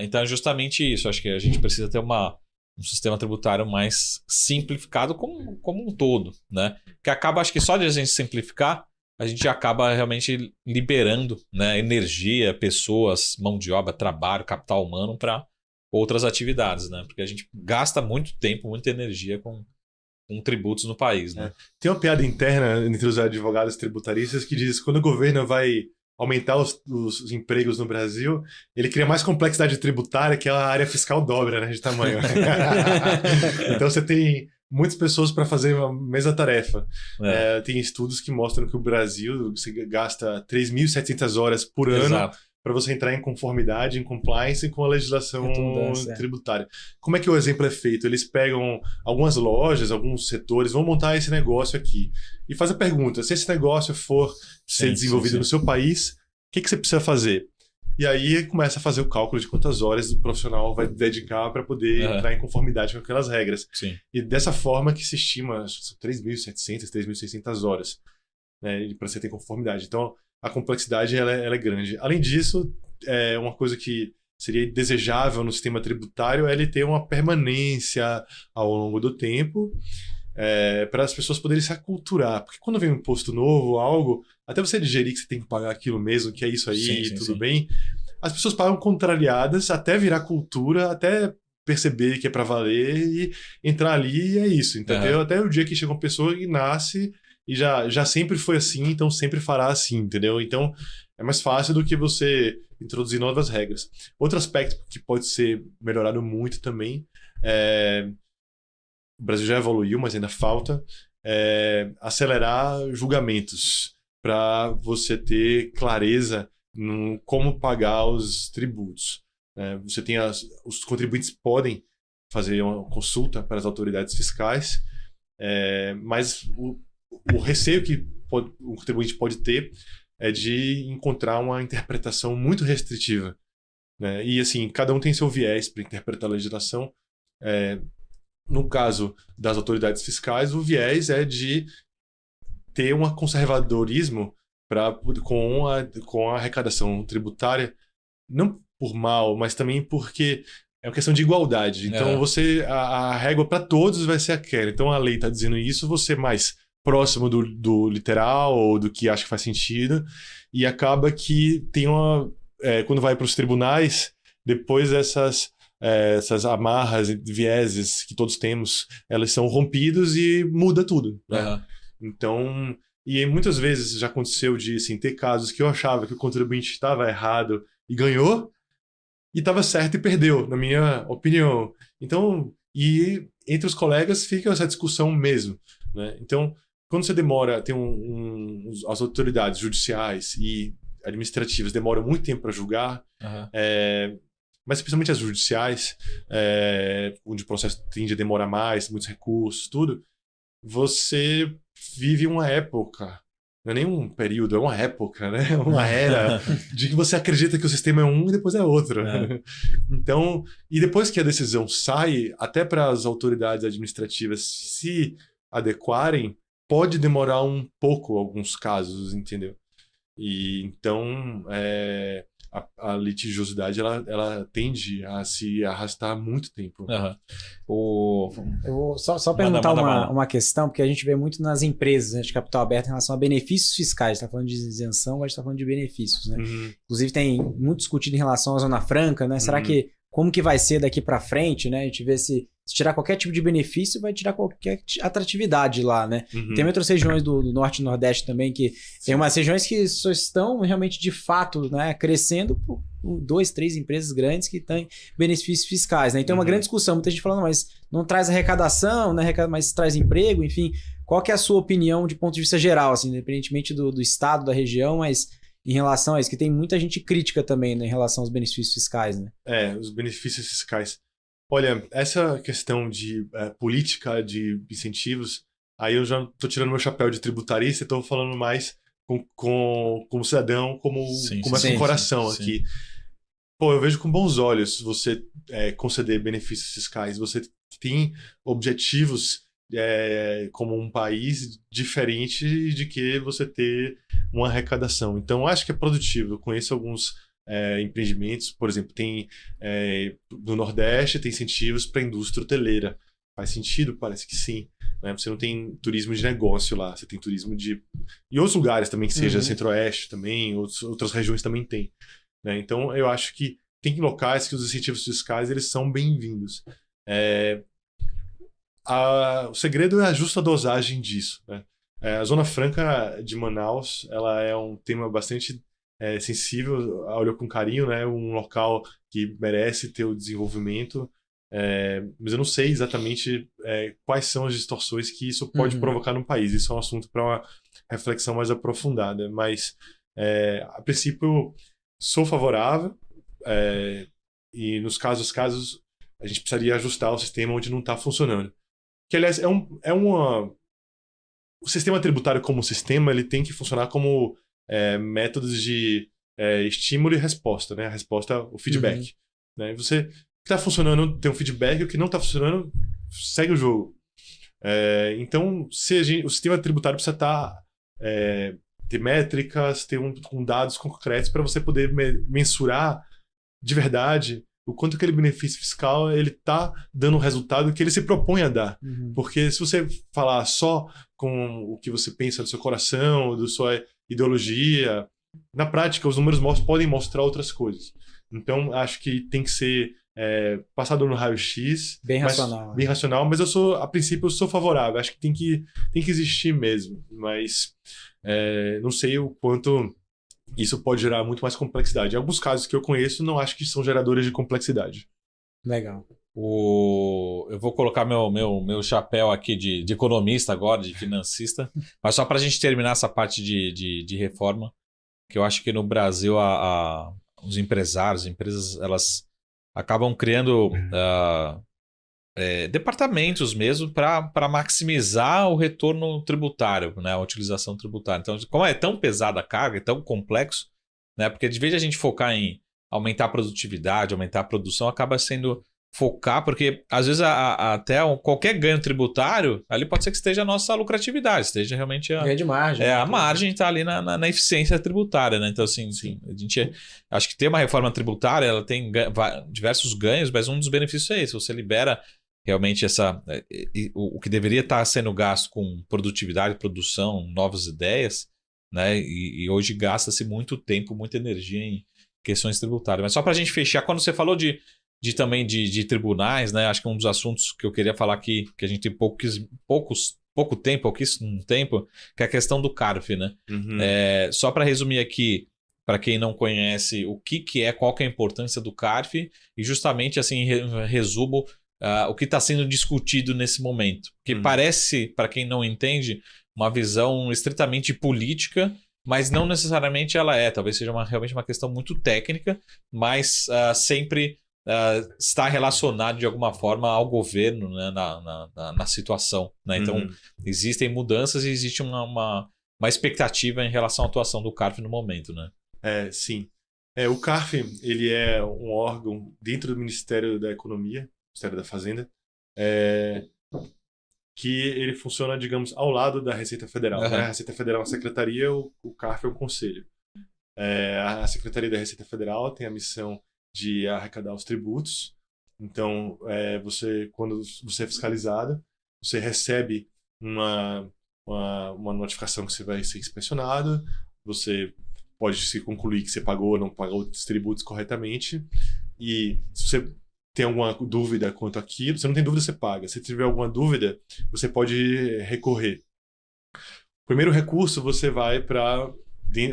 Então é justamente isso. Acho que a gente precisa ter um sistema tributário mais simplificado como um todo, né? Que acaba, acho que só de a gente simplificar, a gente acaba realmente liberando, né, energia, pessoas, mão de obra, trabalho, capital humano para outras atividades, né? Porque a gente gasta muito tempo, muita energia com tributos no país, né? Tem uma piada interna entre os advogados tributaristas que diz que quando o governo vai aumentar os empregos no Brasil, ele cria mais complexidade tributária, que a área fiscal dobra, né, de tamanho. Então você tem muitas pessoas para fazer a mesma tarefa. Tem estudos que mostram que o Brasil você gasta 3.700 horas por ano para você entrar em conformidade, em compliance com a legislação tributária. Como é que o exemplo é feito? Eles pegam algumas lojas, alguns setores, vão montar esse negócio aqui e faz a pergunta, se esse negócio for ser desenvolvido no seu país, o que você precisa fazer? E aí começa a fazer o cálculo de quantas horas o profissional vai dedicar para poder entrar em conformidade com aquelas regras. E dessa forma que se estima 3.700, 3.600 horas, né, para você ter conformidade. Então, a complexidade ela é grande. Além disso, uma coisa que seria desejável no sistema tributário é ele ter uma permanência ao longo do tempo, para as pessoas poderem se aculturar. Porque quando vem um imposto novo, algo, até você digerir que você tem que pagar aquilo mesmo, que é isso aí, tudo bem, as pessoas pagam contrariadas até virar cultura, até perceber que é para valer e entrar ali e é isso, entendeu? Até o dia que chega uma pessoa e nasce e já sempre foi assim, então sempre fará assim, entendeu? Então é mais fácil do que você introduzir novas regras. Outro aspecto que pode ser melhorado muito também o Brasil já evoluiu, mas ainda falta acelerar julgamentos para você ter clareza no como pagar os tributos. Você tem os contribuintes podem fazer uma consulta para as autoridades fiscais, mas o receio que o contribuinte pode ter é de encontrar uma interpretação muito restritiva, né? E assim, cada um tem seu viés para interpretar a legislação. No caso das autoridades fiscais, o viés é de ter um conservadorismo com a arrecadação tributária, não por mal, mas também porque é uma questão de igualdade. Então a régua para todos vai ser aquela. Então a lei está dizendo isso, você mais próximo do literal ou do que acha que faz sentido, e acaba que tem quando vai para os tribunais, depois essas amarras e vieses que todos temos, elas são rompidas e muda tudo, né? Então, e muitas vezes já aconteceu de assim, ter casos que eu achava que o contribuinte estava errado e ganhou, e estava certo e perdeu, na minha opinião. Então, e entre os colegas fica essa discussão mesmo, né? Então, quando você demora, tem as autoridades judiciais e administrativas demoram muito tempo para julgar, mas principalmente as judiciais, onde o processo tende a demorar mais, muitos recursos, tudo, você vive uma época, não é nem um período, é uma época, né? Uma era de que você acredita que o sistema é um e depois é outro. Então, e depois que a decisão sai, até para as autoridades administrativas se adequarem, pode demorar um pouco alguns casos, entendeu? E então a litigiosidade ela tende a se arrastar há muito tempo. Aham. Eu vou só perguntar manda. uma questão, porque a gente vê muito nas empresas, né, de capital aberto em relação a benefícios fiscais. Está falando de isenção, mas está falando de benefícios, né? Inclusive tem muito discutido em relação à Zona Franca, né? Será que como que vai ser daqui para frente, né? A gente vê se tirar qualquer tipo de benefício, vai tirar qualquer atratividade lá, né? Tem outras regiões do Norte e Nordeste também que tem umas regiões que só estão realmente de fato, né, crescendo por 2, 3 empresas grandes que têm benefícios fiscais, né? Então é uma grande discussão, muita gente falando, mas não traz arrecadação, né, mas traz emprego, enfim. Qual que é a sua opinião de ponto de vista geral, assim, independentemente do estado, da região, mas em relação a isso, que tem muita gente crítica também, né, em relação aos benefícios fiscais, né? Os benefícios fiscais. Olha, essa questão de política de incentivos, aí eu já estou tirando meu chapéu de tributarista e estou falando mais como cidadão, mais com coração aqui. Pô, eu vejo com bons olhos você conceder benefícios fiscais. Você tem objetivos como um país diferente de que você ter uma arrecadação. Então, acho que é produtivo. Eu conheço alguns empreendimentos, por exemplo, tem no Nordeste tem incentivos para a indústria hoteleira. Faz sentido? Parece que sim. Né? Você não tem turismo de negócio lá, você tem turismo de... E outros lugares também, que seja Centro-Oeste também, outras regiões também tem. Né? Então, eu acho que tem locais que os incentivos fiscais eles são bem-vindos. O segredo é a justa dosagem disso. Né? A Zona Franca de Manaus ela é um tema bastante sensível, olhou com carinho, né? Um local que merece ter o desenvolvimento, mas eu não sei exatamente quais são as distorções que isso pode provocar no país. Isso é um assunto para uma reflexão mais aprofundada, mas a princípio sou favorável e nos casos a gente precisaria ajustar o sistema onde não está funcionando. Que, aliás, o sistema tributário como sistema ele tem que funcionar como métodos de estímulo e resposta, né? A resposta, o feedback. Né? Você, o que está funcionando tem um feedback, o que não está funcionando segue o jogo. Então, o sistema tributário precisa ter métricas, ter dados concretos para você poder mensurar de verdade o quanto aquele benefício fiscal ele está dando o resultado que ele se propõe a dar. Porque se você falar só com o que você pensa do seu coração, da sua ideologia, na prática os números podem mostrar outras coisas. Então acho que tem que ser passado no raio-x. Bem racional. Bem racional, mas a princípio eu sou favorável. Acho que tem que existir mesmo. Mas não sei o quanto isso pode gerar muito mais complexidade. Em alguns casos que eu conheço, não acho que são geradores de complexidade. Legal. Eu vou colocar meu chapéu aqui de economista agora, de financista, mas só para a gente terminar essa parte de reforma, que eu acho que no Brasil os empresários, as empresas, elas acabam criando departamentos mesmo para maximizar o retorno tributário, né, a utilização tributária. Então, como é tão pesada a carga, é tão complexo, né, porque de vez de a gente focar em aumentar a produtividade, aumentar a produção, acaba sendo focar, porque às vezes até qualquer ganho tributário, ali pode ser que esteja a nossa lucratividade, esteja realmente ganho de margem. A margem está ali na eficiência tributária, né? Então, assim, a gente acho que ter uma reforma tributária, ela tem diversos ganhos, mas um dos benefícios é esse, você libera realmente o que deveria estar sendo gasto com produtividade, produção, novas ideias, né? E hoje gasta-se muito tempo, muita energia em questões tributárias. Mas só para a gente fechar, quando você falou também de tribunais, né? Acho que um dos assuntos que eu queria falar aqui, que a gente tem pouquíssimo tempo, que é a questão do CARF, né? Só para resumir aqui, para quem não conhece qual que é a importância do CARF, e justamente assim, em resumo, o que está sendo discutido nesse momento. Porque parece, para quem não entende, uma visão estritamente política, mas não necessariamente ela talvez seja realmente uma questão muito técnica, mas sempre está relacionado de alguma forma ao governo, né, na situação. Né? Então, existem mudanças e existe uma expectativa em relação à atuação do CARF no momento. Né? Sim. O CARF ele é um órgão dentro do Ministério da Economia, Ministério da Fazenda, que ele funciona, digamos, ao lado da Receita Federal. Né? A Receita Federal é uma secretaria, o CARF é um conselho. A Secretaria da Receita Federal tem a missão de arrecadar os tributos. Então, quando você é fiscalizado, você recebe uma notificação que você vai ser inspecionado, você pode se concluir que você pagou ou não pagou os tributos corretamente, e se você tem alguma dúvida quanto àquilo, se não tem dúvida, você paga. Se tiver alguma dúvida, você pode recorrer. O primeiro recurso, você vai para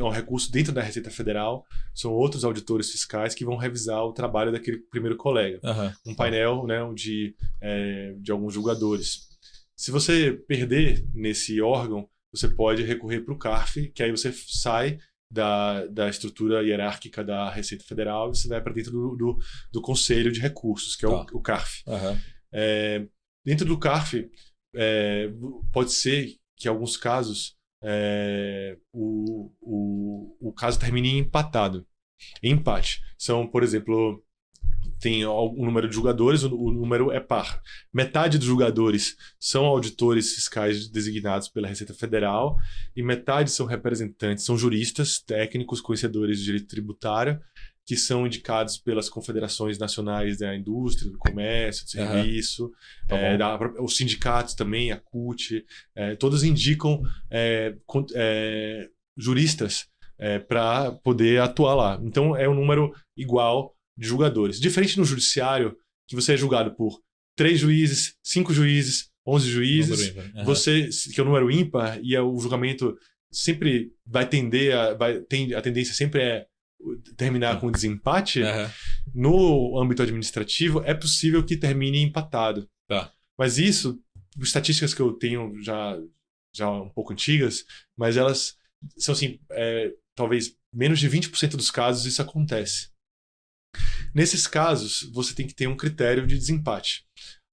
um recurso dentro da Receita Federal, são outros auditores fiscais que vão revisar o trabalho daquele primeiro colega. Um painel, né, de alguns julgadores. Se você perder nesse órgão, você pode recorrer para o CARF, que aí você sai da estrutura hierárquica da Receita Federal e você vai para dentro do Conselho de Recursos, que é o CARF. Dentro do CARF, pode ser que em alguns casos o caso termine empatado. Em empate. São, por exemplo, tem um número de julgadores, o número é par. Metade dos julgadores são auditores fiscais designados pela Receita Federal e metade são representantes, são juristas, técnicos, conhecedores de direito tributário, que são indicados pelas confederações nacionais da indústria, do comércio, do serviço, os sindicatos também, a CUT, todos indicam juristas para poder atuar lá. Então é um número igual de julgadores. Diferente no judiciário, que você é julgado por 3 juízes, 5 juízes, 11 juízes, que é o número ímpar, e o julgamento sempre vai a tendência sempre é terminar com desempate. No âmbito administrativo, é possível que termine empatado. Mas isso, estatísticas que eu tenho já um pouco antigas, mas elas são assim, talvez menos de 20% dos casos isso acontece. Nesses casos, você tem que ter um critério de desempate.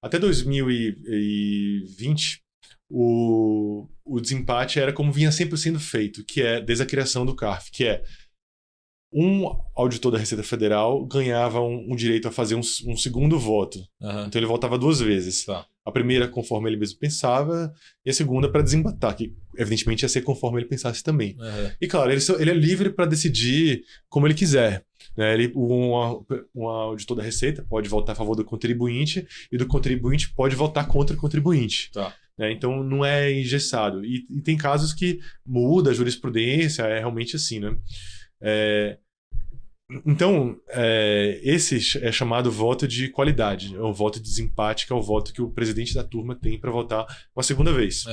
Até 2020, o desempate era como vinha sempre sendo feito, que é desde a criação do CARF, que é um auditor da Receita Federal ganhava um direito a fazer um segundo voto. Então ele votava 2 vezes. A primeira conforme ele mesmo pensava e a segunda para desempatar, que evidentemente ia ser conforme ele pensasse também. E claro, ele é livre para decidir como ele quiser. Um auditor da Receita pode votar a favor do contribuinte e do contribuinte pode votar contra o contribuinte. Então não é engessado. E tem casos que muda a jurisprudência, é realmente assim, né? Então, esse é chamado voto de qualidade, é o voto de desempate, que é o voto que o presidente da turma tem para votar uma segunda vez.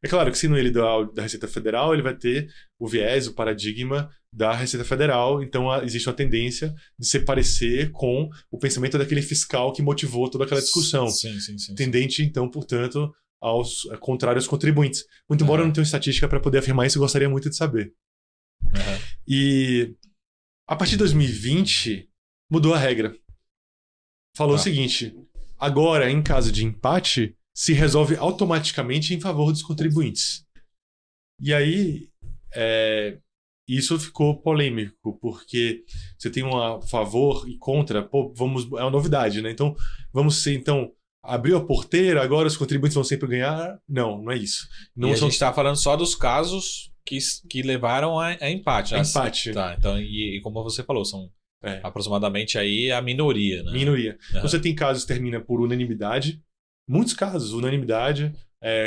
É claro que sendo ele da Receita Federal, ele vai ter o viés, o paradigma da Receita Federal, então existe uma tendência de se parecer com o pensamento daquele fiscal que motivou toda aquela discussão. Tendente, então, portanto, contrário aos contribuintes. Muito embora eu não tenha estatística para poder afirmar isso, eu gostaria muito de saber. E a partir de 2020 mudou a regra. Falou o seguinte: agora, em caso de empate, se resolve automaticamente em favor dos contribuintes. E aí, isso ficou polêmico, porque você tem um a favor e contra, é uma novidade, né? Então, vamos abrir a porteira, agora os contribuintes vão sempre ganhar? Não é isso. A gente está falando só dos casos que levaram a empate. Empate. Então, e como você falou, são aproximadamente aí a minoria, né? Minoria. Você tem casos que terminam por unanimidade, muitos casos, unanimidade,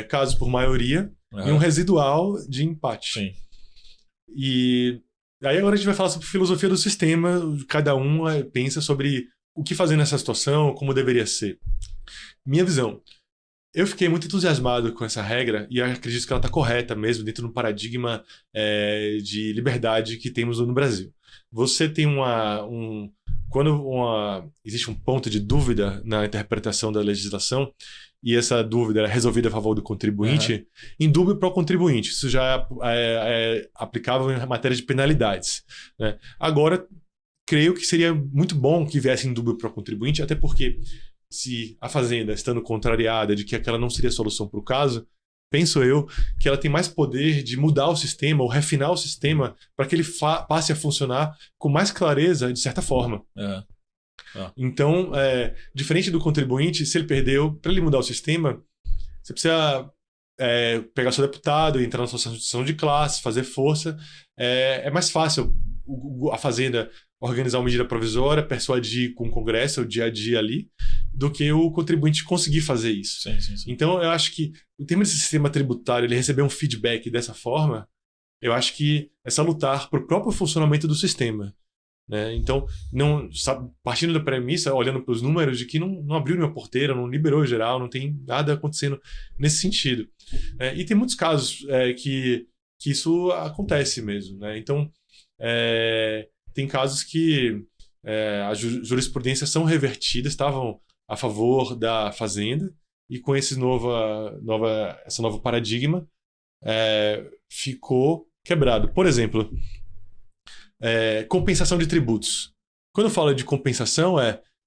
casos por maioria, e um residual de empate. E aí agora a gente vai falar sobre filosofia do sistema, cada um pensa sobre o que fazer nessa situação, como deveria ser. Minha visão. Eu fiquei muito entusiasmado com essa regra e acredito que ela está correta mesmo dentro do paradigma de liberdade que temos no Brasil. Você tem quando existe um ponto de dúvida na interpretação da legislação e essa dúvida é resolvida a favor do contribuinte, indúbio para o contribuinte. Isso já é aplicável em matéria de penalidades, né? Agora, creio que seria muito bom que viesse indúbio para o contribuinte, até porque se a Fazenda, estando contrariada de que aquela não seria a solução para o caso, penso eu que ela tem mais poder de mudar o sistema ou refinar o sistema para que ele passe a funcionar com mais clareza, de certa forma. Então, diferente do contribuinte, se ele perdeu, para ele mudar o sistema, você precisa pegar seu deputado, entrar na sua associação de classe, fazer força. É mais fácil a Fazenda organizar uma medida provisória, persuadir com o Congresso, o dia a dia ali, do que o contribuinte conseguir fazer isso. Sim. Então, eu acho que, em termos desse sistema tributário, ele receber um feedback dessa forma, eu acho que é só lutar para o próprio funcionamento do sistema. Né? Então, partindo da premissa, olhando para os números, de que não abriu nenhuma porteira, não liberou geral, não tem nada acontecendo nesse sentido. E tem muitos casos que isso acontece mesmo. Né? Então, tem casos que as jurisprudências são revertidas, estavam a favor da Fazenda, e com esse novo paradigma ficou quebrado. Por exemplo, compensação de tributos. Quando eu falo de compensação,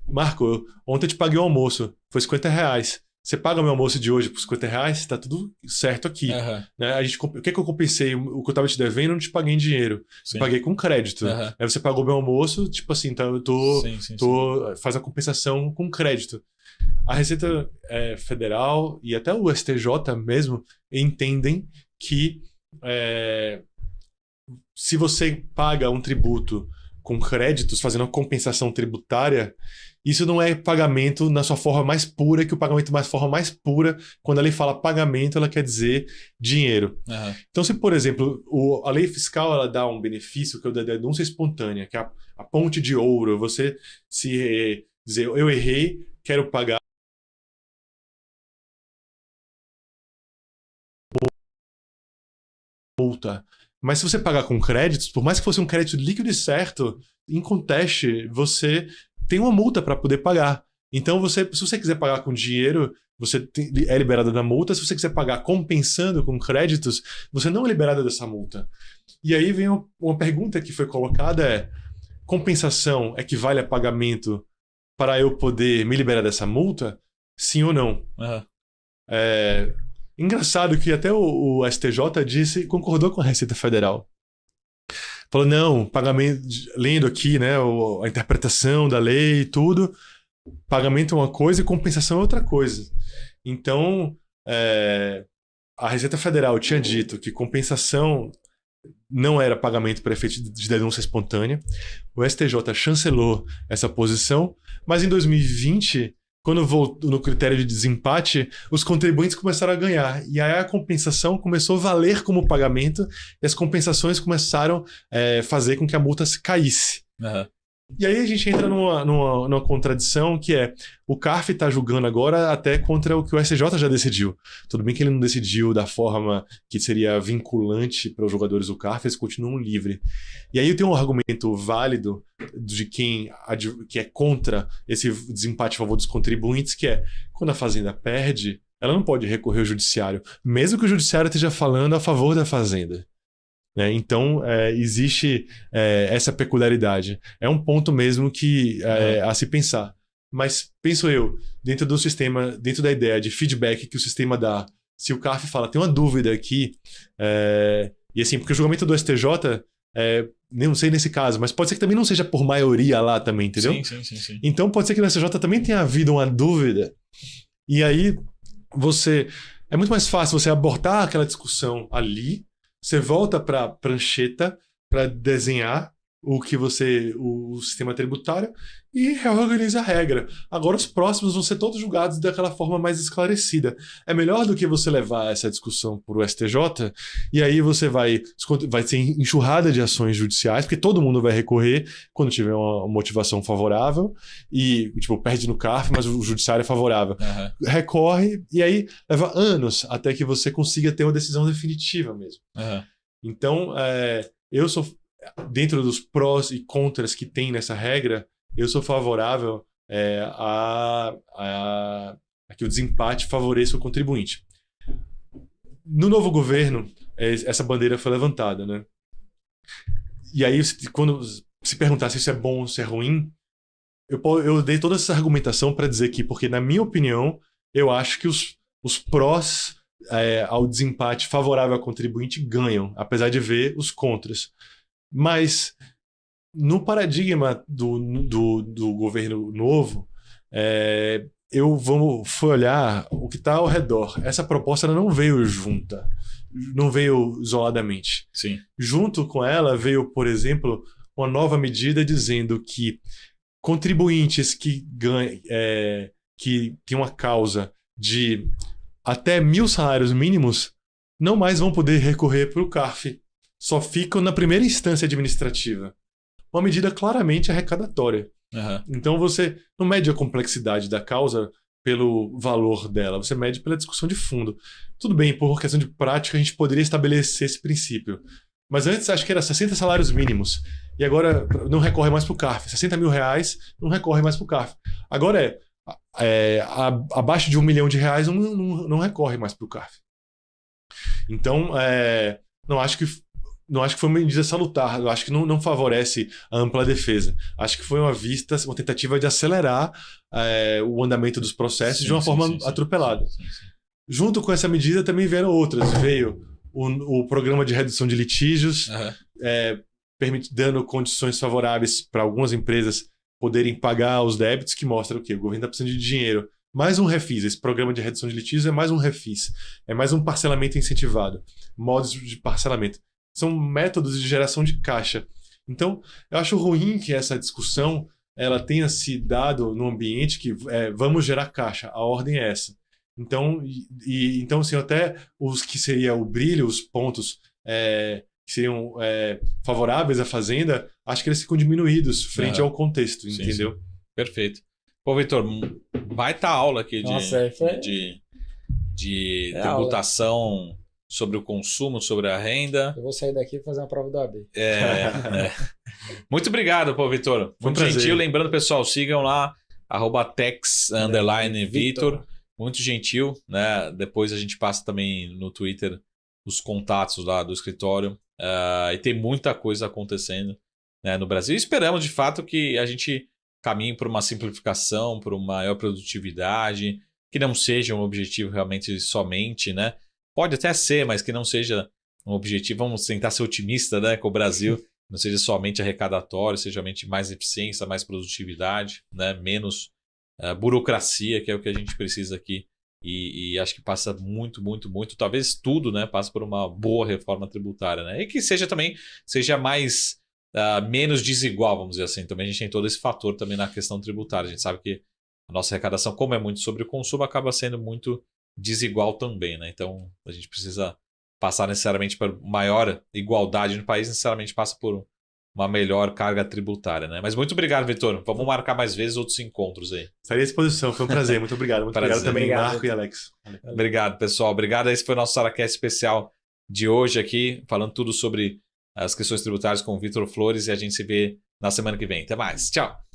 Marco, ontem eu te paguei o almoço, foi R$50. Você paga meu almoço de hoje por R$50, tá tudo certo aqui. Uhum. Né? O que eu compensei? O que eu tava te devendo, eu não te paguei em dinheiro. Eu paguei com crédito. Uhum. Aí você pagou meu almoço, tipo assim, então eu faz a compensação com crédito. A Receita Federal e até o STJ mesmo entendem que se você paga um tributo com créditos, fazendo uma compensação tributária, isso não é pagamento na sua forma mais pura, que o pagamento na forma mais pura, quando a lei fala pagamento, ela quer dizer dinheiro. Uhum. Então, se, por exemplo, a lei fiscal ela dá um benefício, que é o da denúncia espontânea, que é a ponte de ouro, você se dizer, eu errei, quero pagar multa. Mas se você pagar com créditos, por mais que fosse um crédito líquido e certo, em conteste, você tem uma multa para poder pagar. Então, se você quiser pagar com dinheiro, você é liberado da multa. Se você quiser pagar compensando com créditos, você não é liberado dessa multa. E aí vem uma pergunta que foi colocada: compensação equivale a pagamento para eu poder me liberar dessa multa? Sim ou não? Uhum. Engraçado que até o STJ concordou com a Receita Federal. Falou, não, pagamento, lendo aqui, né, a interpretação da lei e tudo, pagamento é uma coisa e compensação é outra coisa. Então, a Receita Federal tinha dito que compensação não era pagamento para efeito de denúncia espontânea. O STJ chancelou essa posição, mas em 2020... quando voltou no critério de desempate, os contribuintes começaram a ganhar. E aí a compensação começou a valer como pagamento e as compensações começaram a fazer com que a multa caísse. Uhum. E aí a gente entra numa contradição que o CARF está julgando agora até contra o que o STJ já decidiu. Tudo bem que ele não decidiu da forma que seria vinculante para os jogadores do CARF, eles continuam livres. E aí tem um argumento válido de quem que é contra esse desempate a favor dos contribuintes, que quando a Fazenda perde, ela não pode recorrer ao judiciário, mesmo que o judiciário esteja falando a favor da Fazenda. Então, existe essa peculiaridade. É um ponto mesmo que a se pensar. Mas, penso eu, dentro do sistema, dentro da ideia de feedback que o sistema dá, se o CARF fala, tem uma dúvida aqui, e assim, porque o julgamento do STJ, não sei nesse caso, mas pode ser que também não seja por maioria lá também, entendeu? Sim. Então, pode ser que no STJ também tenha havido uma dúvida, e aí é muito mais fácil você abortar aquela discussão ali. Você volta para a prancheta para desenhar o sistema tributário e reorganiza a regra. Agora os próximos vão ser todos julgados daquela forma mais esclarecida. É melhor do que você levar essa discussão para o STJ e aí você vai ter enxurrada de ações judiciais, porque todo mundo vai recorrer quando tiver uma motivação favorável e perde no CARF, mas o judiciário é favorável. Uhum. Recorre e aí leva anos até que você consiga ter uma decisão definitiva mesmo. Uhum. Então, eu sou dentro dos prós e contras que tem nessa regra, eu sou favorável a que o desempate favoreça o contribuinte. No novo governo, essa bandeira foi levantada, né? E aí, quando se perguntar se isso é bom ou se é ruim, eu dei toda essa argumentação para dizer que, porque na minha opinião, eu acho que os prós ao desempate favorável ao contribuinte ganham, apesar de ver os contras. Mas no paradigma do governo novo, eu fui olhar o que está ao redor. Essa proposta ela não veio junta, não veio isoladamente. Sim. Junto com ela veio, por exemplo, uma nova medida dizendo que contribuintes que têm uma causa de até 1.000 salários mínimos não mais vão poder recorrer para o CARF. Só ficam na primeira instância administrativa. Uma medida claramente arrecadatória. Então você não mede a complexidade da causa pelo valor dela, você mede pela discussão de fundo. Tudo bem, por questão de prática, a gente poderia estabelecer esse princípio. Mas antes acho que era 60 salários mínimos. E agora não recorre mais para o CARF. 60 mil reais não recorre mais para o CARF. Agora abaixo de R$1 milhão não recorre mais para o CARF. Então, não acho que foi uma medida salutar. Eu acho que não favorece a ampla defesa. Acho que foi uma tentativa de acelerar o andamento dos processos de uma forma atropelada. Sim. Junto com essa medida também vieram outras. Veio o programa de redução de litígios, dando condições favoráveis para algumas empresas poderem pagar os débitos, que mostra o quê? O governo está precisando de dinheiro. Mais um refis. Esse programa de redução de litígios é mais um refis. É mais um parcelamento incentivado. Modos de parcelamento. São métodos de geração de caixa. Então, eu acho ruim que essa discussão ela tenha se dado num ambiente que vamos gerar caixa. A ordem é essa. Então, então assim, até os que seria o brilho, os pontos que seriam favoráveis à Fazenda, acho que eles ficam diminuídos frente ao contexto, entendeu? Sim. Perfeito. Pô, Vitor, baita aula aqui de tributação sobre o consumo, sobre a renda. Eu vou sair daqui e fazer uma prova da AB. Muito obrigado, pô, Vitor. Muito gentil. Lembrando, pessoal, sigam lá, @tex_Vitor. Muito gentil, né? Depois a gente passa também no Twitter os contatos lá do escritório. E tem muita coisa acontecendo, né, no Brasil. E esperamos, de fato, que a gente caminhe por uma simplificação, por uma maior produtividade, que não seja um objetivo realmente somente, né? Pode até ser, mas que não seja um objetivo, vamos tentar ser otimista, né, com o Brasil, não seja somente arrecadatório, seja somente mais eficiência, mais produtividade, né, menos burocracia, que é o que a gente precisa aqui. E acho que passa muito, talvez tudo, né, passa por uma boa reforma tributária, né? E que seja mais menos desigual, vamos dizer assim. Também a gente tem todo esse fator também na questão tributária. A gente sabe que a nossa arrecadação, como é muito sobre o consumo, acaba sendo muito desigual também, né? Então a gente precisa passar necessariamente por maior igualdade no país, necessariamente passa por uma melhor carga tributária, né? Mas muito obrigado, Vitor. Vamos marcar mais vezes outros encontros aí. Estarei à disposição, foi um prazer. Muito obrigado. Muito obrigado também, Marco e Alex. Obrigado, pessoal. Obrigado. Esse foi o nosso SaraCast especial de hoje aqui, falando tudo sobre as questões tributárias com o Vitor Flores, e a gente se vê na semana que vem. Até mais. Tchau.